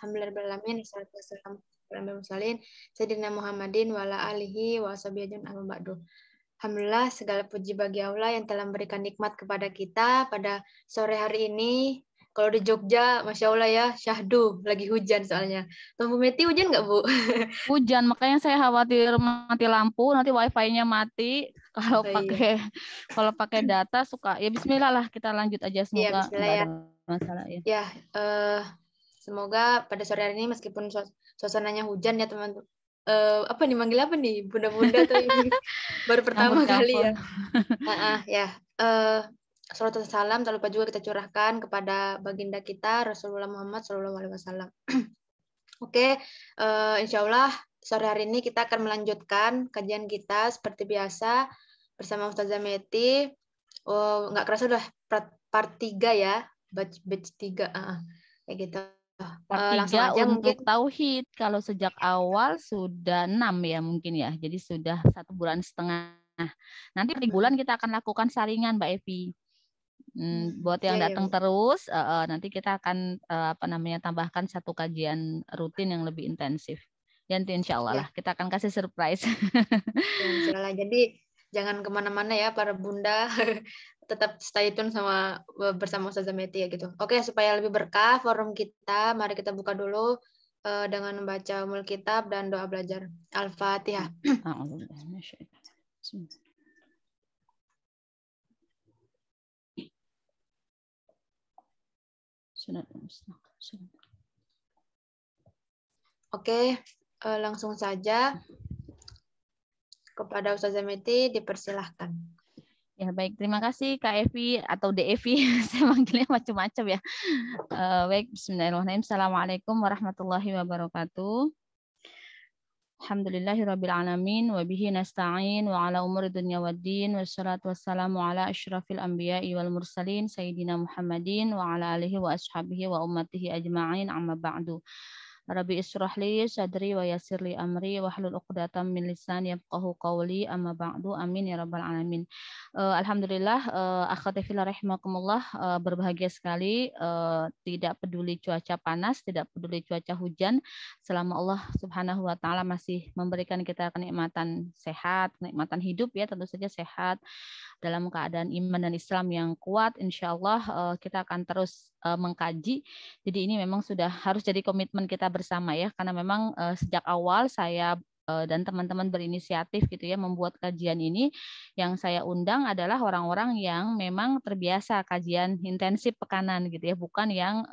Alhamdulillahirabbil alamin. Wassalatu wassalamu ala mursalin sayyidina Muhammadin wa ala alihi wa sahbihi ajmain amma ba'du. Alhamdulillah, segala puji bagi Allah yang telah memberikan nikmat kepada kita pada sore hari ini. Kalau di Jogja, Masya Allah ya, syahdu, lagi hujan soalnya. Tuh, Bu Meti, hujan nggak, Bu? Hujan, makanya saya khawatir mati lampu, nanti wifi-nya mati. Kalau Iya. pakai data suka, ya Bismillah lah, kita lanjut aja, Iya, semoga bismillah nggak ya. ada masalah ya. Ya, semoga pada sore hari ini meskipun suasananya hujan ya teman-teman. Apa nih, manggil apa nih? Bunda-bunda tuh ini baru pertama kali ya. Ya. Salawat dan salam tak lupa juga kita curahkan kepada baginda kita Rasulullah Muhammad SAW. Oke, insya Allah sore hari ini kita akan melanjutkan kajian kita seperti biasa bersama Ustazah Meti. Nggak kerasa udah part 3 ya, batch 3. Kayak gitu. Part 3 langsung aja untuk mungkin. tauhid, kalau sejak awal sudah 6 ya mungkin ya, jadi sudah 1,5 bulan. Nanti di bulan kita akan lakukan saringan Mbak Evi. Buat yang datang terus, nanti kita akan tambahkan satu kajian rutin yang lebih intensif. Nanti insya Allah lah kita akan kasih surprise. Ya, insya Allah. Jadi jangan kemana-mana ya para bunda, tetap stay tune bersama Ustazah Meti ya gitu. Oke, supaya lebih berkah forum kita, mari kita buka dulu dengan membaca Ummul Kitab dan doa belajar. Al-Fatihah. Oke, langsung saja kepada Ustazah Meti, dipersilahkan. Ya baik, terima kasih Kak Evi atau DEvi, saya manggilnya macam-macam ya. Baik, Bismillahirrahmanirrahim. Assalamualaikum warahmatullahi wabarakatuh. Alhamdulillahirabbil alamin wa bihi nasta'in wa ala umuri dunya waddin wassalatu wassalamu ala asyrafil anbiya'i wal mursalin sayyidina Muhammadin wa ala alihi wa ashabihi wa ummatihi ajma'in amma ba'du. Rabbi israh li sadri wa yassir li amri wahlul 'uqdatam min lisani yafqahu qawli amma ba'du. Amin ya rabbal alamin. Alhamdulillah, akhwati fillah rahimakumullah, berbahagia sekali, tidak peduli cuaca panas, tidak peduli cuaca hujan, selama Allah Subhanahu wa taala masih memberikan kita kenikmatan sehat, kenikmatan hidup ya, tentu saja sehat dalam keadaan iman dan Islam yang kuat, insya Allah kita akan terus mengkaji. Jadi ini memang sudah harus jadi komitmen kita bersama ya, karena memang sejak awal saya dan teman-teman berinisiatif gitu ya membuat kajian ini. Yang saya undang adalah orang-orang yang memang terbiasa kajian intensif pekanan gitu ya, bukan yang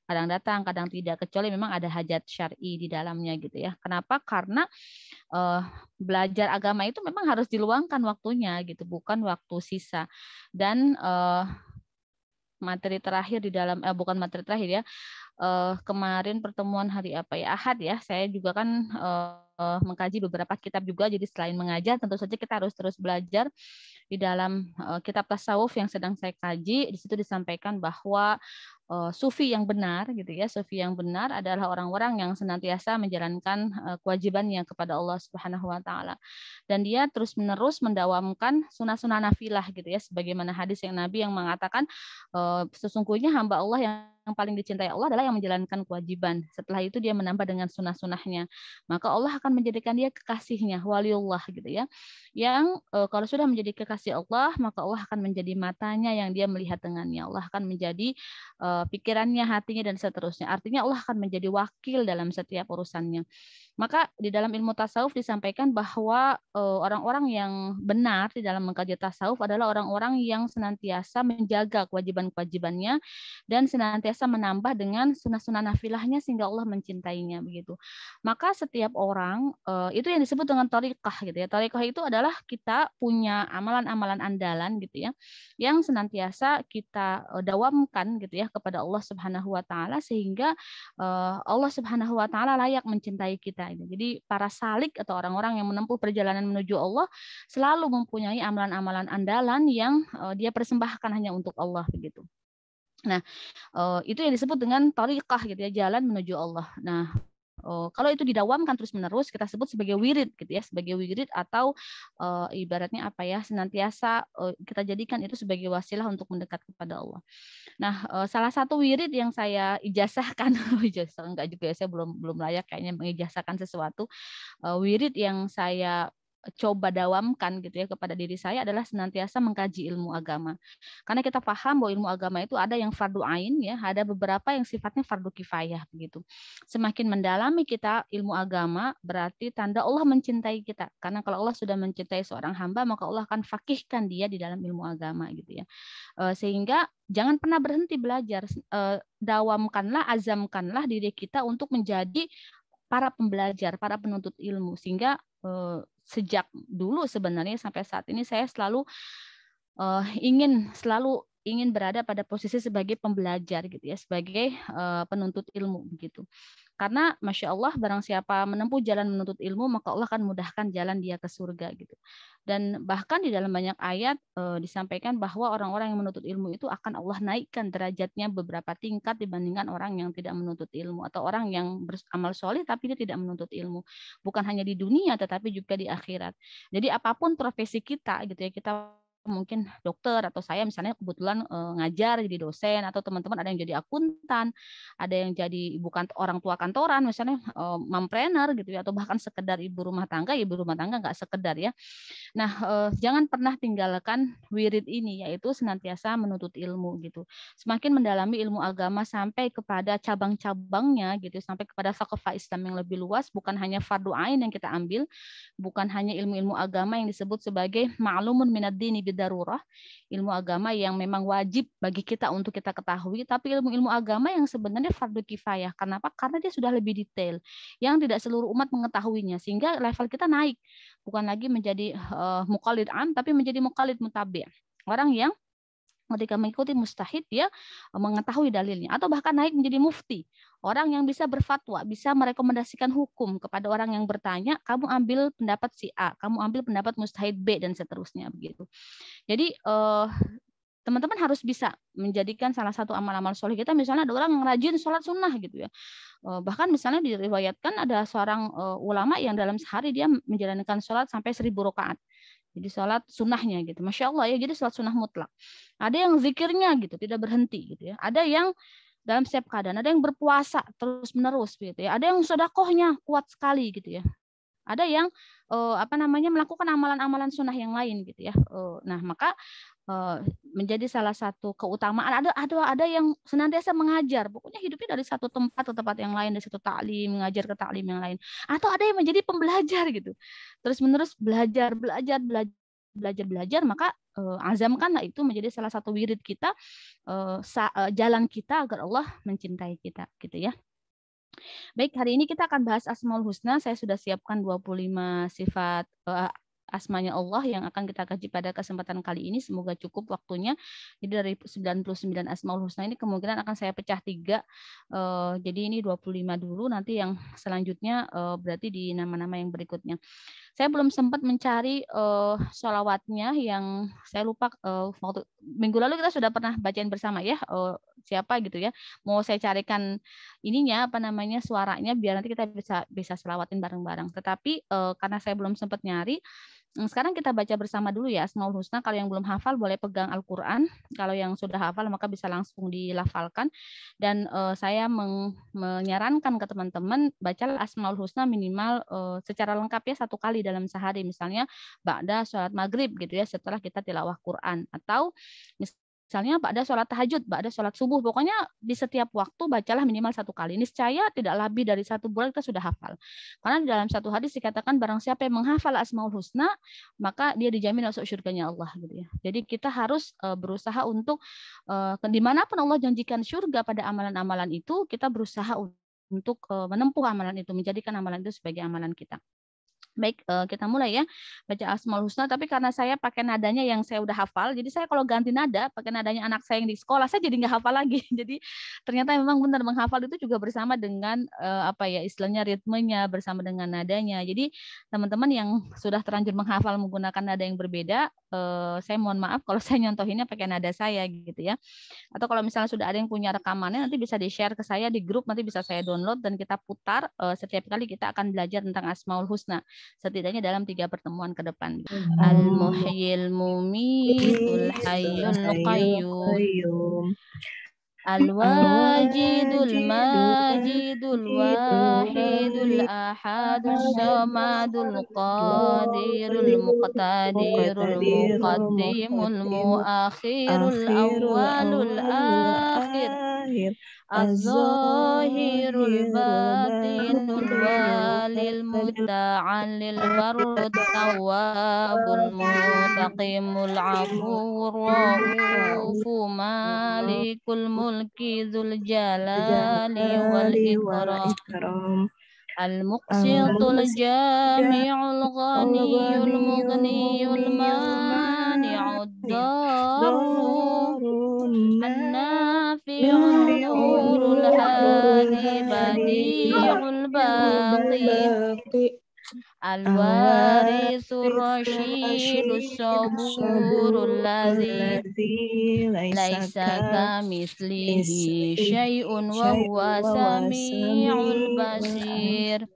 kadang datang kadang tidak, kecuali memang ada hajat syar'i di dalamnya gitu ya. Kenapa? Karena belajar agama itu memang harus diluangkan waktunya gitu, bukan waktu sisa. Dan materi terakhir di dalam bukan materi terakhir ya, kemarin pertemuan hari apa ya, Ahad ya, saya juga kan mengkaji beberapa kitab juga. Jadi selain mengajar, tentu saja kita harus terus belajar. Di dalam kitab tasawuf yang sedang saya kaji, di situ disampaikan bahwa sufi yang benar gitu ya, sufi yang benar adalah orang-orang yang senantiasa menjalankan kewajibannya kepada Allah Subhanahu wa taala. Dan dia terus-menerus mendawamkan sunah-sunah nafilah gitu ya, sebagaimana hadis yang Nabi yang mengatakan sesungguhnya hamba Allah yang paling dicintai Allah adalah yang menjalankan kewajiban. Setelah itu dia menambah dengan sunah-sunahnya. Maka Allah akan menjadikan dia kekasihnya, waliullah gitu ya. Yang kalau sudah menjadi kekasih Allah, maka Allah akan menjadi matanya yang dia melihat dengannya. Allah akan menjadi pikirannya, hatinya, dan seterusnya. Artinya Allah akan menjadi wakil dalam setiap urusannya. Maka di dalam ilmu tasawuf disampaikan bahwa orang-orang yang benar di dalam mengkaji tasawuf adalah orang-orang yang senantiasa menjaga kewajiban-kewajibannya dan senantiasa menambah dengan sunah-sunah nafilahnya sehingga Allah mencintainya begitu. Maka setiap orang itu yang disebut dengan thariqah gitu ya. Thariqah itu adalah kita punya amalan-amalan andalan gitu ya, yang senantiasa kita dawamkan gitu ya kepada Allah Subhanahu wa taala sehingga Allah Subhanahu wa taala layak mencintai kita. Jadi para salik atau orang-orang yang menempuh perjalanan menuju Allah selalu mempunyai amalan-amalan andalan yang dia persembahkan hanya untuk Allah begitu. Nah, itu yang disebut dengan thariqah gitu ya, jalan menuju Allah. Nah, Kalau itu didawamkan terus-menerus, kita sebut sebagai wirid gitu ya, sebagai wirid atau ibaratnya apa ya, senantiasa kita jadikan itu sebagai wasilah untuk mendekat kepada Allah. Nah, salah satu wirid yang saya ijazahkan, ijazah enggak juga ya, saya belum layak kayaknya mengijazahkan sesuatu. Wirid yang saya coba dawamkan gitu ya kepada diri saya adalah senantiasa mengkaji ilmu agama. Karena kita paham bahwa ilmu agama itu ada yang fardu ain ya, ada beberapa yang sifatnya fardu kifayah begitu. Semakin mendalami kita ilmu agama berarti tanda Allah mencintai kita. Karena kalau Allah sudah mencintai seorang hamba, maka Allah akan fakihkan dia di dalam ilmu agama gitu ya. Sehingga jangan pernah berhenti belajar. Dawamkanlah, azamkanlah diri kita untuk menjadi para pembelajar, para penuntut ilmu, sehingga sejak dulu sebenarnya sampai saat ini saya selalu ingin berada pada posisi sebagai pembelajar gitu ya, sebagai penuntut ilmu begitu. Karena Masya Allah barang siapa menempuh jalan menuntut ilmu, maka Allah akan mudahkan jalan dia ke surga gitu. Dan bahkan di dalam banyak ayat disampaikan bahwa orang-orang yang menuntut ilmu itu akan Allah naikkan derajatnya beberapa tingkat dibandingkan orang yang tidak menuntut ilmu, atau orang yang beramal soleh tapi dia tidak menuntut ilmu. Bukan hanya di dunia tetapi juga di akhirat. Jadi apapun profesi kita gitu ya, kita mungkin dokter, atau saya misalnya kebetulan ngajar jadi dosen, atau teman-teman ada yang jadi akuntan, ada yang jadi bukan orang tua kantoran misalnya mompreneur gitu ya, atau bahkan sekedar ibu rumah tangga nggak sekedar ya. Nah, jangan pernah tinggalkan wirid ini, yaitu senantiasa menuntut ilmu gitu. Semakin mendalami ilmu agama sampai kepada cabang-cabangnya gitu, sampai kepada thaqafah Islam yang lebih luas, bukan hanya fardu ain yang kita ambil, bukan hanya ilmu-ilmu agama yang disebut sebagai ma'lumun minad dini bidarurah, ilmu agama yang memang wajib bagi kita untuk kita ketahui, tapi ilmu-ilmu agama yang sebenarnya fardu kifayah. Kenapa? Karena dia sudah lebih detail, yang tidak seluruh umat mengetahuinya, sehingga level kita naik, bukan lagi menjadi muqallid am, tapi menjadi muqallid mutabi'. Orang yang ketika mengikuti mustahid dia mengetahui dalilnya, atau bahkan naik menjadi mufti, orang yang bisa berfatwa, bisa merekomendasikan hukum kepada orang yang bertanya, kamu ambil pendapat si A, kamu ambil pendapat mustahid B, dan seterusnya begitu. Jadi teman-teman harus bisa menjadikan salah satu amal-amal soleh kita, misalnya ada orang yang rajin sholat sunnah gitu ya, bahkan misalnya diriwayatkan ada seorang ulama yang dalam sehari dia menjalankan sholat sampai 1000 rakaat. Jadi sholat sunnahnya gitu, Masya Allah ya, jadi sholat sunnah mutlak. Ada yang zikirnya gitu, tidak berhenti gitu ya. Ada yang dalam setiap keadaan, ada yang berpuasa terus menerus gitu ya. Ada yang sedekahnya kuat sekali gitu ya. Ada yang melakukan amalan-amalan sunnah yang lain gitu ya. Nah maka menjadi salah satu keutamaan. Ada yang senantiasa mengajar, pokoknya hidupnya dari satu tempat ke tempat yang lain, dari satu taklim mengajar ke taklim yang lain. Atau ada yang menjadi pembelajar gitu, terus menerus belajar, maka azamkanlah itu menjadi salah satu wirid kita, jalan kita agar Allah mencintai kita gitu ya. Baik, hari ini kita akan bahas Asmaul Husna. Saya sudah siapkan 25 sifat asmanya Allah yang akan kita kaji pada kesempatan kali ini. Semoga cukup waktunya. Jadi dari 99 Asmaul Husna ini kemungkinan akan saya pecah 3. Jadi ini 25 dulu, nanti yang selanjutnya berarti di nama-nama yang berikutnya. Saya belum sempat mencari sholawatnya, yang saya lupa waktu minggu lalu kita sudah pernah bacain bersama ya, siapa gitu ya. Mau saya carikan ininya suaranya biar nanti kita bisa selawatin bareng-bareng. Tetapi karena saya belum sempat nyari, sekarang kita baca bersama dulu ya Asmaul Husna. Kalau yang belum hafal boleh pegang Al-Qur'an. Kalau yang sudah hafal maka bisa langsung dilafalkan. Dan saya menyarankan ke teman-teman bacalah Asmaul Husna minimal secara lengkap ya 1 kali dalam sehari. Misalnya ba'da sholat maghrib gitu ya, setelah kita tilawah Quran, atau misalnya ba'da sholat tahajud, ba'da sholat subuh, pokoknya di setiap waktu bacalah minimal 1 kali. Niscaya tidak lebih dari 1 bulan kita sudah hafal. Karena di dalam satu hadis dikatakan barang siapa yang menghafal Asmaul Husna, maka dia dijamin masuk surganya Allah gitu ya. Jadi kita harus berusaha untuk dimanapun Allah janjikan surga pada amalan-amalan itu, kita berusaha untuk menempuh amalan itu, menjadikan amalan itu sebagai amalan kita. Baik, kita mulai ya baca Asmaul Husna. Tapi karena saya pakai nadanya yang saya udah hafal, jadi saya kalau ganti nada pakai nadanya anak saya yang di sekolah, saya jadi nggak hafal lagi. Jadi ternyata memang benar menghafal itu juga bersama dengan istilahnya ritmenya, bersama dengan nadanya. Jadi teman-teman yang sudah terlanjur menghafal menggunakan nada yang berbeda, saya mohon maaf kalau saya nyontohinnya pakai nada saya gitu ya. Atau kalau misalnya sudah ada yang punya rekamannya, nanti bisa di-share ke saya di grup, nanti bisa saya download dan kita putar setiap kali kita akan belajar tentang Asmaul Husna, setidaknya dalam 3 pertemuan ke depan. Al-Muhyil Mumitul Hayyul Qayyum, Al-Wajidul Majidul Wahidul Ahadus Samadul Qadirul Muqtadirul Muqaddimul Muakhirul Awwalul Akhir, Az-Zahirul Batinul Walil Muta'allil Barrut Tawwabul Mutaqimul Afur Ra'ufu Malikul Mulki Dzul Jalali wal Ikram, Al-Muqsitul Jami'ul Ghaniyul Mughniyul Mani'ud Darun An-Nafi'un Nurul Hadi Badi'ul Baqi, Al-Warisur Rasyidus Saburul Ladzi laisa kamitslihi syai'un wa huwa sami'ul basir.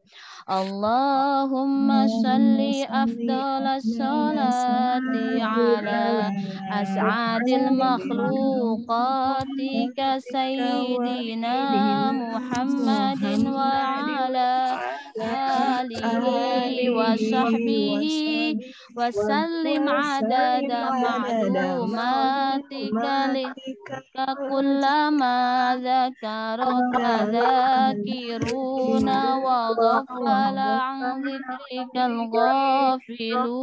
Allahumma salli afdalas salati ala as'adil makhluqati ka sayyidina Muhammadin wa ala alihi wa sahbihi wa sallim adada ma'lumatika kullama dzakaraka dzakiruna wa ghafala an dzikrikal ghafilun.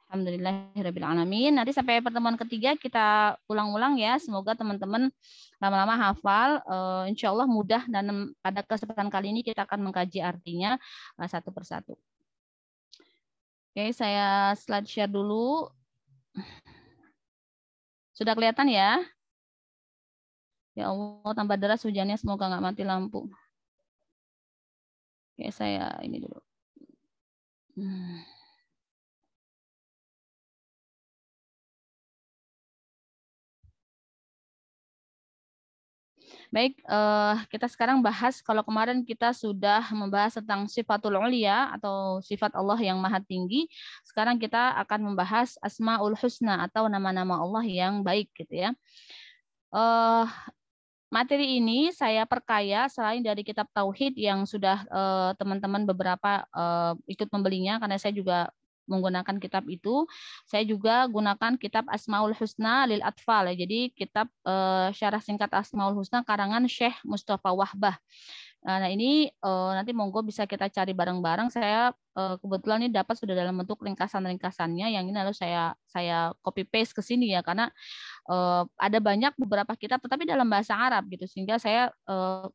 Alhamdulillahirabbil alamin. Nanti sampai pertemuan ketiga kita ulang-ulang ya. Semoga teman-teman lama-lama hafal. Insya Allah mudah, dan pada kesempatan kali ini kita akan mengkaji artinya satu persatu. Oke, saya slide share dulu. Sudah kelihatan ya? Ya Allah, tambah deras hujannya, semoga nggak mati lampu. Oke, saya ini dulu. Baik, kita sekarang bahas, kalau kemarin kita sudah membahas tentang sifatul ulia atau sifat Allah yang maha tinggi, sekarang kita akan membahas Asmaul Husna atau nama-nama Allah yang baik gitu ya. Materi ini saya perkaya selain dari kitab Tauhid yang sudah teman-teman beberapa ikut membelinya, karena saya juga menggunakan kitab itu. Saya juga gunakan kitab Asmaul Husna lil Atfal. Jadi kitab syarah singkat Asmaul Husna karangan Syekh Mustafa Wahbah. Nah ini nanti monggo bisa kita cari bareng-bareng. Saya kebetulan ini dapat sudah dalam bentuk ringkasan-ringkasannya, yang ini lalu saya copy paste ke sini ya, karena ada banyak beberapa kitab tetapi dalam bahasa Arab gitu, sehingga saya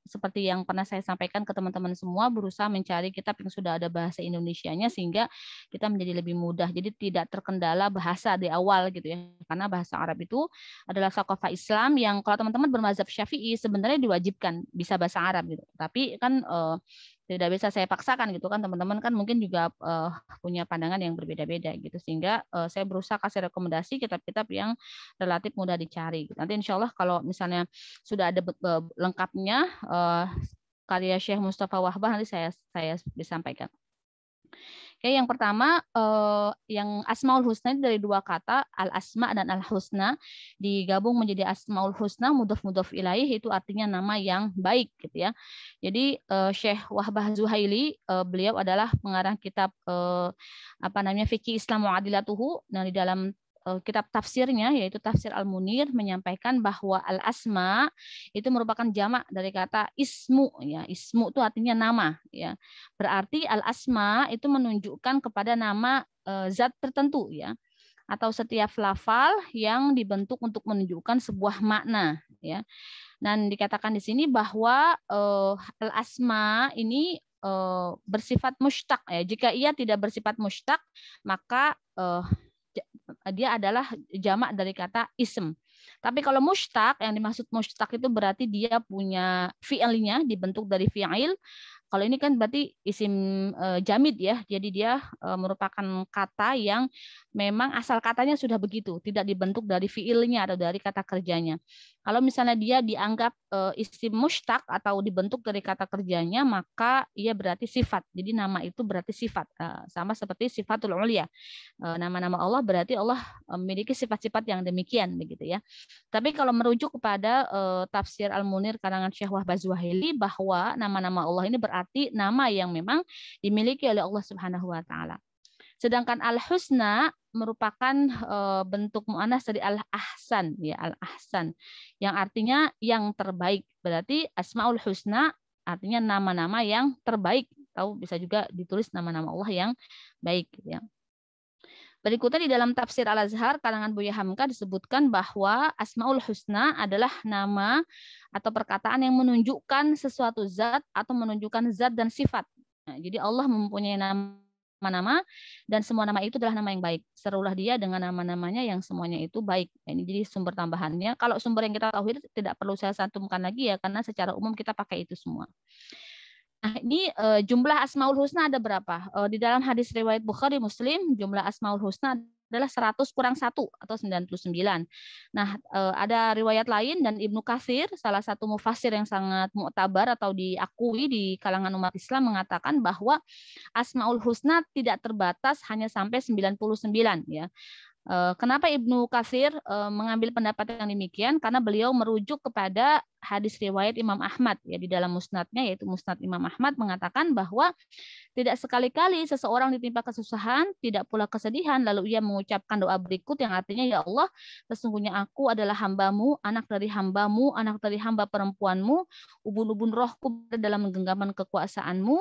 seperti yang pernah saya sampaikan ke teman-teman semua, berusaha mencari kitab yang sudah ada bahasa Indonesianya sehingga kita menjadi lebih mudah, jadi tidak terkendala bahasa di awal gitu ya, karena bahasa Arab itu adalah thaqafah Islam yang kalau teman-teman bermazhab Syafi'i sebenarnya diwajibkan bisa bahasa Arab gitu, tapi kan tidak bisa saya paksakan gitu kan, teman-teman kan mungkin juga punya pandangan yang berbeda-beda gitu, sehingga saya berusaha kasih rekomendasi kitab-kitab yang relatif mudah dicari. Nanti insya Allah kalau misalnya sudah ada lengkapnya karya Syekh Mustafa Wahbah, nanti saya disampaikan. Oke, yang pertama yang Asmaul Husna dari dua kata, al-asma dan al-husna, digabung menjadi Asmaul Husna mudhof ilaih, itu artinya nama yang baik gitu ya. Jadi Syekh Wahbah Zuhaili beliau adalah pengarang kitab Fikih Islam wa Adilatuhu. Nah, di dalam kitab tafsirnya yaitu Tafsir Al-Munir menyampaikan bahwa al-asma itu merupakan jamak dari kata ismu ya. Ismu itu artinya nama ya. Berarti al-asma itu menunjukkan kepada nama zat tertentu ya, atau setiap lafal yang dibentuk untuk menunjukkan sebuah makna ya. Dan dikatakan di sini bahwa al-asma ini bersifat mushtaq ya. Jika ia tidak bersifat mushtaq, maka dia adalah jamak dari kata ism. Tapi kalau mushtaq, yang dimaksud mushtaq itu berarti dia punya fi'ilnya dibentuk dari fi'il, Kalau ini kan berarti isim jamid ya. Jadi dia merupakan kata yang memang asal katanya sudah begitu, tidak dibentuk dari fiilnya atau dari kata kerjanya. Kalau misalnya dia dianggap isim mushtaq atau dibentuk dari kata kerjanya, maka ia berarti sifat. Jadi nama itu berarti sifat. Sama seperti sifatul ulia. Nama-nama Allah berarti Allah memiliki sifat-sifat yang demikian begitu ya. Tapi kalau merujuk kepada tafsir Al-Munir karangan Syekh Wahbah Zuhaili bahwa nama-nama Allah ini berarti nama yang memang dimiliki oleh Allah Subhanahu wa taala. Sedangkan Al-Husna merupakan bentuk muannas dari Al-Ahsan ya, Al-Ahsan yang artinya yang terbaik. Berarti Asmaul Husna artinya nama-nama yang terbaik, atau bisa juga ditulis nama-nama Allah yang baik gitu ya. Berikutnya di dalam tafsir Al-Azhar karangan Buya Hamka disebutkan bahwa Asmaul Husna adalah nama atau perkataan yang menunjukkan sesuatu zat atau menunjukkan zat dan sifat. Nah, jadi Allah mempunyai nama-nama dan semua nama itu adalah nama yang baik. Serulah dia dengan nama-namanya yang semuanya itu baik. Ini jadi sumber tambahannya. Kalau sumber yang kita tahu itu tidak perlu saya santumkan lagi ya, karena secara umum kita pakai itu semua. Nah, ini jumlah Asmaul Husna ada berapa? Di dalam hadis riwayat Bukhari Muslim, jumlah Asmaul Husna adalah 100 kurang 1 atau 99. Nah, ada riwayat lain dan Ibnu Katsir, salah satu mufassir yang sangat mu'tabar atau diakui di kalangan umat Islam, mengatakan bahwa Asmaul Husna tidak terbatas hanya sampai 99 ya. Kenapa Ibnu Katsir mengambil pendapat yang demikian? Karena beliau merujuk kepada hadis riwayat Imam Ahmad ya di dalam musnadnya, yaitu Musnad Imam Ahmad, mengatakan bahwa tidak sekali-kali seseorang ditimpa kesusahan, tidak pula kesedihan, lalu ia mengucapkan doa berikut yang artinya, ya Allah, sesungguhnya aku adalah hambamu, anak dari hambamu, anak dari hamba perempuanmu, ubun-ubun rohku berada dalam genggaman kekuasaanmu,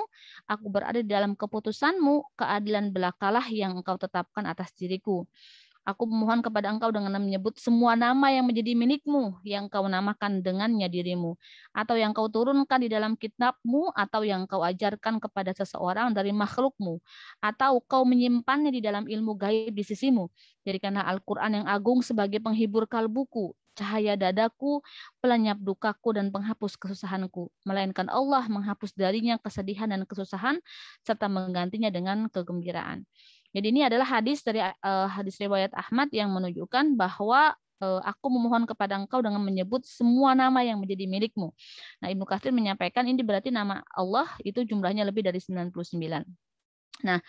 aku berada di dalam keputusanmu, keadilan belakalah yang engkau tetapkan atas diriku. Aku memohon kepada engkau dengan menyebut semua nama yang menjadi milikmu, yang kau namakan dengannya dirimu, atau yang kau turunkan di dalam kitabmu, atau yang kau ajarkan kepada seseorang dari makhlukmu, atau kau menyimpannya di dalam ilmu gaib di sisimu. Jadikanlah Al-Quran yang agung sebagai penghibur kalbuku, cahaya dadaku, pelenyap dukaku, dan penghapus kesusahanku. Melainkan Allah menghapus darinya kesedihan dan kesusahan, serta menggantinya dengan kegembiraan. Jadi ini adalah hadis dari hadis riwayat Ahmad yang menunjukkan bahwa aku memohon kepada engkau dengan menyebut semua nama yang menjadi milikmu. Nah, Ibnu Katsir menyampaikan ini berarti nama Allah itu jumlahnya lebih dari 99. Nah,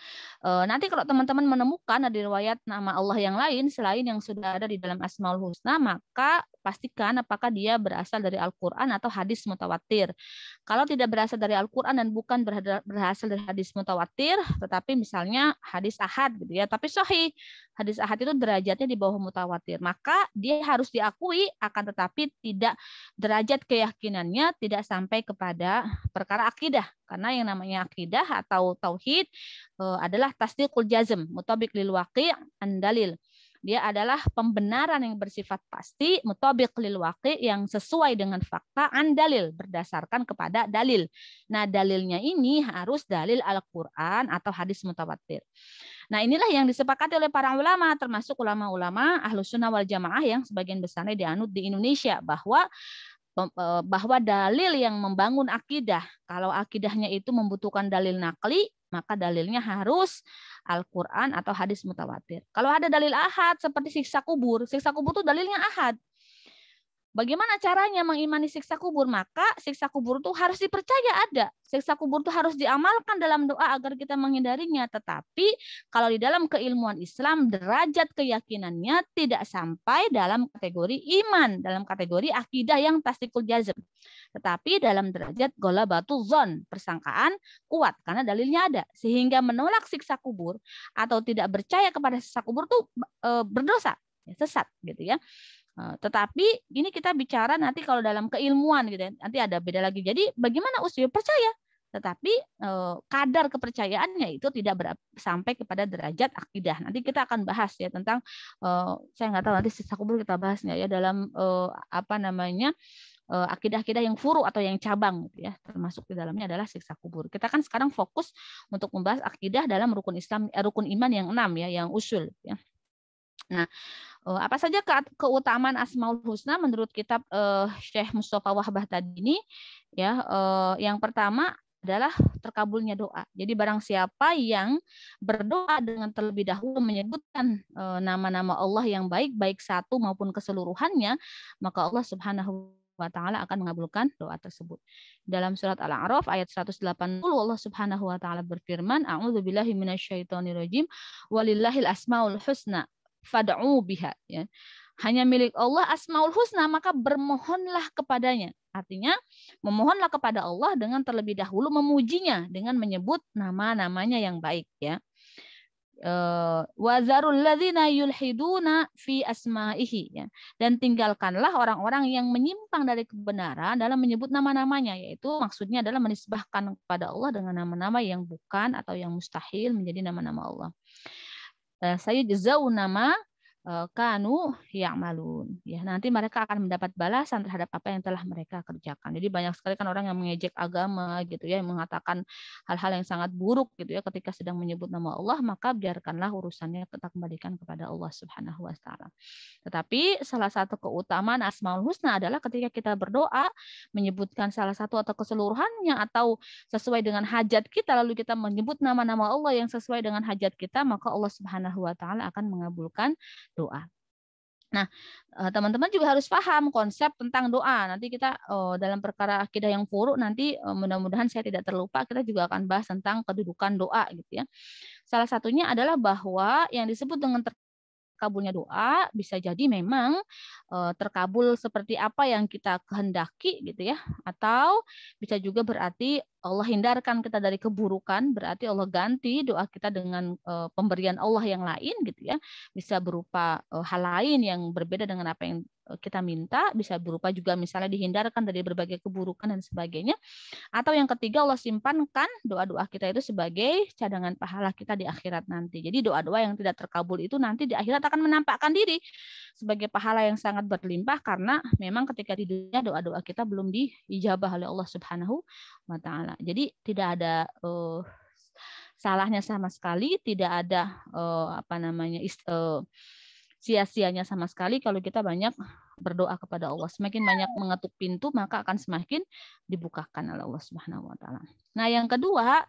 nanti kalau teman-teman menemukan ada riwayat nama Allah yang lain selain yang sudah ada di dalam Asmaul Husna, maka pastikan apakah dia berasal dari Al-Quran atau hadis mutawatir. Kalau tidak berasal dari Al-Quran dan bukan berasal dari hadis mutawatir, tetapi misalnya hadis ahad gitu ya, tapi sahih. Hadis ahad itu derajatnya di bawah mutawatir, maka dia harus diakui, akan tetapi tidak derajat keyakinannya tidak sampai kepada perkara akidah. Karena yang namanya akidah atau tauhid adalah tasdiqul jazm, mutabiq lil waqi' an dalil. Dia adalah pembenaran yang bersifat pasti, mutabiq lil waqi', yang sesuai dengan fakta, an dalil, berdasarkan kepada dalil. Nah, dalilnya ini harus dalil Al-Qur'an atau hadis mutawatir. Nah, inilah yang disepakati oleh para ulama, termasuk ulama-ulama Ahlus Sunnah wal Jamaah yang sebagian besarnya dianut di Indonesia, bahwa dalil yang membangun akidah, kalau akidahnya itu membutuhkan dalil nakli, maka dalilnya harus Al-Quran atau hadis mutawatir. Kalau ada dalil ahad seperti siksa kubur itu dalilnya ahad. Bagaimana caranya mengimani siksa kubur? Maka siksa kubur itu harus dipercaya ada. Siksa kubur itu harus diamalkan dalam doa agar kita menghindarinya. Tetapi kalau di dalam keilmuan Islam, derajat keyakinannya tidak sampai dalam kategori iman, dalam kategori akidah yang tasdikul jazm. Tetapi dalam derajat golabatul zon, persangkaan kuat karena dalilnya ada. Sehingga menolak siksa kubur atau tidak percaya kepada siksa kubur itu berdosa, sesat gitu ya. Tetapi ini kita bicara nanti kalau dalam keilmuan gitu ya, nanti ada beda lagi. Jadi bagaimana usia percaya, tetapi kadar kepercayaannya itu tidak sampai kepada derajat akidah. Nanti kita akan bahas ya tentang saya nggak tahu nanti sisa kubur kita bahasnya ya dalam akidah-akidah yang furu atau yang cabang gitu ya, termasuk di dalamnya adalah siksa kubur. Kita kan sekarang fokus untuk membahas akidah dalam rukun Islam, rukun iman yang 6 ya, yang usul ya. Nah, apa saja keutamaan Asmaul Husna menurut kitab Syekh Mustafa Wahbah tadi ini? Ya, yang pertama adalah terkabulnya doa. Jadi barang siapa yang berdoa dengan terlebih dahulu menyebutkan nama-nama Allah yang baik, baik satu maupun keseluruhannya, maka Allah Subhanahu wa ta'ala akan mengabulkan doa tersebut. Dalam surat Al-A'raf ayat 180 Allah Subhanahu wa ta'ala berfirman, A'udzubillahi minasyaitonirrajim, walillahil asmaul husna fad'u biha, ya. Hanya milik Allah asmaul husna, maka bermohonlah kepadanya. Artinya memohonlah kepada Allah dengan terlebih dahulu memujinya dengan menyebut nama-namanya yang baik, ya. Wazarul ladzina yulhiduna fi asma'ihi, ya. Dan tinggalkanlah orang-orang yang menyimpang dari kebenaran dalam menyebut nama-namanya, yaitu maksudnya adalah menisbahkan kepada Allah dengan nama-nama yang bukan atau yang mustahil menjadi nama-nama Allah. Saya jazau nama kanu ya'malun, ya, nanti mereka akan mendapat balasan terhadap apa yang telah mereka kerjakan. Jadi banyak sekali kan orang yang mengejek agama gitu ya, yang mengatakan hal-hal yang sangat buruk gitu ya ketika sedang menyebut nama Allah, maka biarkanlah urusannya kita kembalikan kepada Allah Subhanahu wa taala. Tetapi salah satu keutamaan Asmaul Husna adalah ketika kita berdoa menyebutkan salah satu atau keseluruhannya atau sesuai dengan hajat kita, lalu kita menyebut nama-nama Allah yang sesuai dengan hajat kita, maka Allah Subhanahu wa taala akan mengabulkan doa. Nah, teman-teman juga harus paham konsep tentang doa. Nanti kita dalam perkara akidah yang furu, nanti mudah-mudahan saya tidak terlupa, kita juga akan bahas tentang kedudukan doa gitu ya. Salah satunya adalah bahwa yang disebut dengan terkabulnya doa bisa jadi memang terkabul seperti apa yang kita kehendaki gitu ya, atau bisa juga berarti Allah hindarkan kita dari keburukan, berarti Allah ganti doa kita dengan pemberian Allah yang lain gitu ya. Bisa berupa hal lain yang berbeda dengan apa yang kita minta, bisa berupa juga misalnya dihindarkan dari berbagai keburukan dan sebagainya. Atau yang ketiga, Allah simpankan doa-doa kita itu sebagai cadangan pahala kita di akhirat nanti. Jadi doa-doa yang tidak terkabul itu nanti di akhirat akan menampakkan diri sebagai pahala yang sangat berlimpah, karena memang ketika di dunia doa-doa kita belum diijabah oleh Allah Subhanahu wa taala. Jadi tidak ada salahnya sama sekali, tidak ada sia-sianya sama sekali kalau kita banyak berdoa kepada Allah. Semakin banyak mengetuk pintu, maka akan semakin dibukakan oleh Allah Subhanahu wa taala. Nah, yang kedua,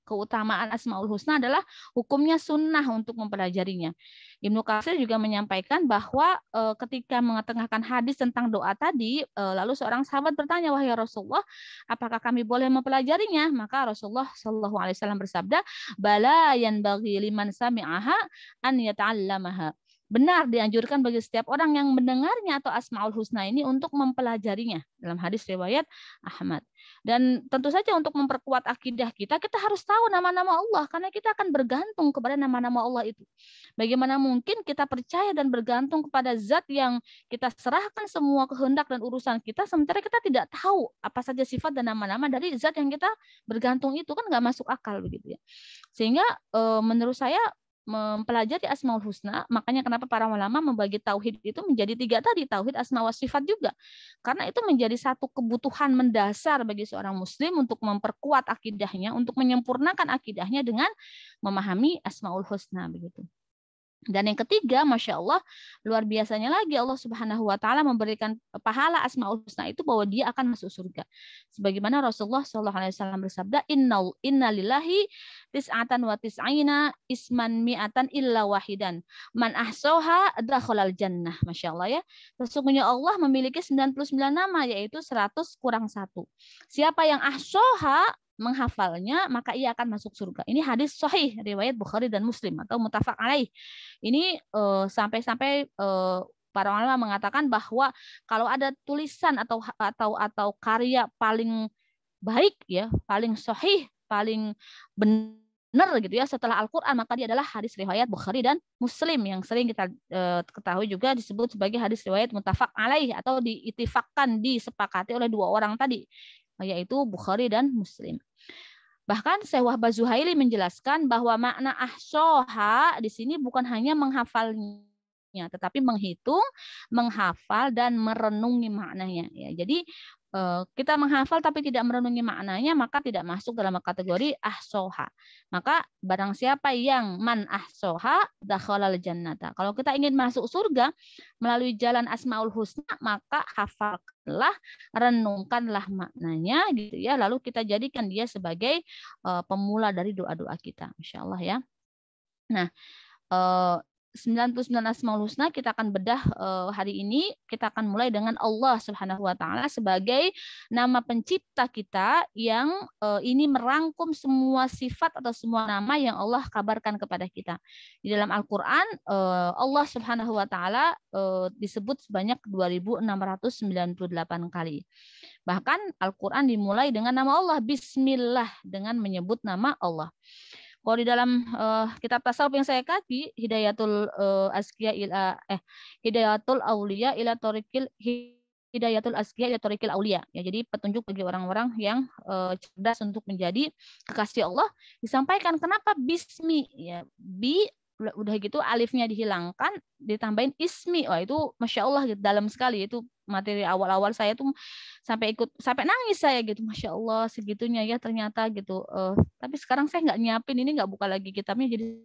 keutamaan Asmaul Husna adalah hukumnya sunnah untuk mempelajarinya. Ibnu Katsir juga menyampaikan bahwa ketika mengetengahkan hadis tentang doa tadi, lalu seorang sahabat bertanya, wahai Rasulullah, apakah kami boleh mempelajarinya? Maka Rasulullah Shallallahu Alaihi Wasallam bersabda, bala yanbaghi liman sami'aha an yata'allamaha. Benar dianjurkan bagi setiap orang yang mendengarnya atau Asmaul Husna ini untuk mempelajarinya, dalam hadis riwayat Ahmad. Dan tentu saja untuk memperkuat akidah kita harus tahu nama-nama Allah, karena kita akan bergantung kepada nama-nama Allah itu. Bagaimana mungkin kita percaya dan bergantung kepada zat yang kita serahkan semua kehendak dan urusan kita, sementara kita tidak tahu apa saja sifat dan nama-nama dari zat yang kita bergantung itu, kan nggak masuk akal begitu ya. Sehingga menurut saya mempelajari Asmaul Husna, makanya kenapa para ulama membagi tauhid itu menjadi 3 tadi, tauhid asma wa sifat juga. Karena itu menjadi satu kebutuhan mendasar bagi seorang muslim untuk memperkuat akidahnya, untuk menyempurnakan akidahnya dengan memahami Asmaul Husna begitu. Dan yang ketiga, Masya Allah, luar biasanya lagi Allah Subhanahu wa taala memberikan pahala Asmaul Husna itu bahwa dia akan masuk surga. Sebagaimana Rasulullah Shallallahu Alaihi Wasallam bersabda, Inna lillahi tis'atan wa tis'ina isman mi'atan illa wahidan. Man ahsoha dakhalal jannah. Masya Allah ya. Sesungguhnya Allah memiliki 99 nama, yaitu 100 kurang 1. Siapa yang ahsoha, menghafalnya, maka ia akan masuk surga. Ini hadis sahih riwayat Bukhari dan Muslim atau muttafaq alaih. Ini sampai-sampai para ulama mengatakan bahwa kalau ada tulisan atau karya paling baik ya, paling sahih, paling benar gitu ya setelah Al-Qur'an, maka dia adalah hadis riwayat Bukhari dan Muslim yang sering kita ketahui juga disebut sebagai hadis riwayat muttafaq alaih atau diittifaqkan, disepakati oleh 2 orang tadi, yaitu Bukhari dan Muslim. Bahkan Syekh Wahbah Zuhaili menjelaskan bahwa makna ahsoha di sini bukan hanya menghafalnya, tetapi menghitung, menghafal dan merenungi maknanya. Ya, jadi kita menghafal tapi tidak merenungi maknanya, maka tidak masuk dalam kategori ahsoha. Maka barang siapa yang man ahsoha dakhalal jannata. Kalau kita ingin masuk surga melalui jalan Asmaul Husna, maka hafalkanlah, renungkanlah maknanya gitu ya. Lalu kita jadikan dia sebagai pemula dari doa-doa kita. Masya Allah ya. Nah, 99 Asmaul Husna kita akan bedah hari ini. Kita akan mulai dengan Allah Subhanahu wa taala sebagai nama pencipta kita yang ini merangkum semua sifat atau semua nama yang Allah kabarkan kepada kita. Di dalam Al-Qur'an Allah Subhanahu wa taala disebut sebanyak 2698 kali. Bahkan Al-Qur'an dimulai dengan nama Allah, bismillah, dengan menyebut nama Allah. Kalau di dalam kitab tasawuf yang saya kaji, Hidayatul Hidayatul Auliya ila Thoriqil Hidayatul Azkiya ila Thoriqil Auliya. Ya, jadi petunjuk bagi orang-orang yang cerdas untuk menjadi kekasih Allah. Disampaikan kenapa bismi, ya, bi udah gitu alifnya dihilangkan, ditambahin ismi. Wah, itu Masya Allah dalam sekali. Itu materi awal-awal saya tuh sampai nangis saya gitu. Masya Allah segitunya ya ternyata gitu. Tapi sekarang saya nggak nyiapin, ini nggak buka lagi kitabnya, jadi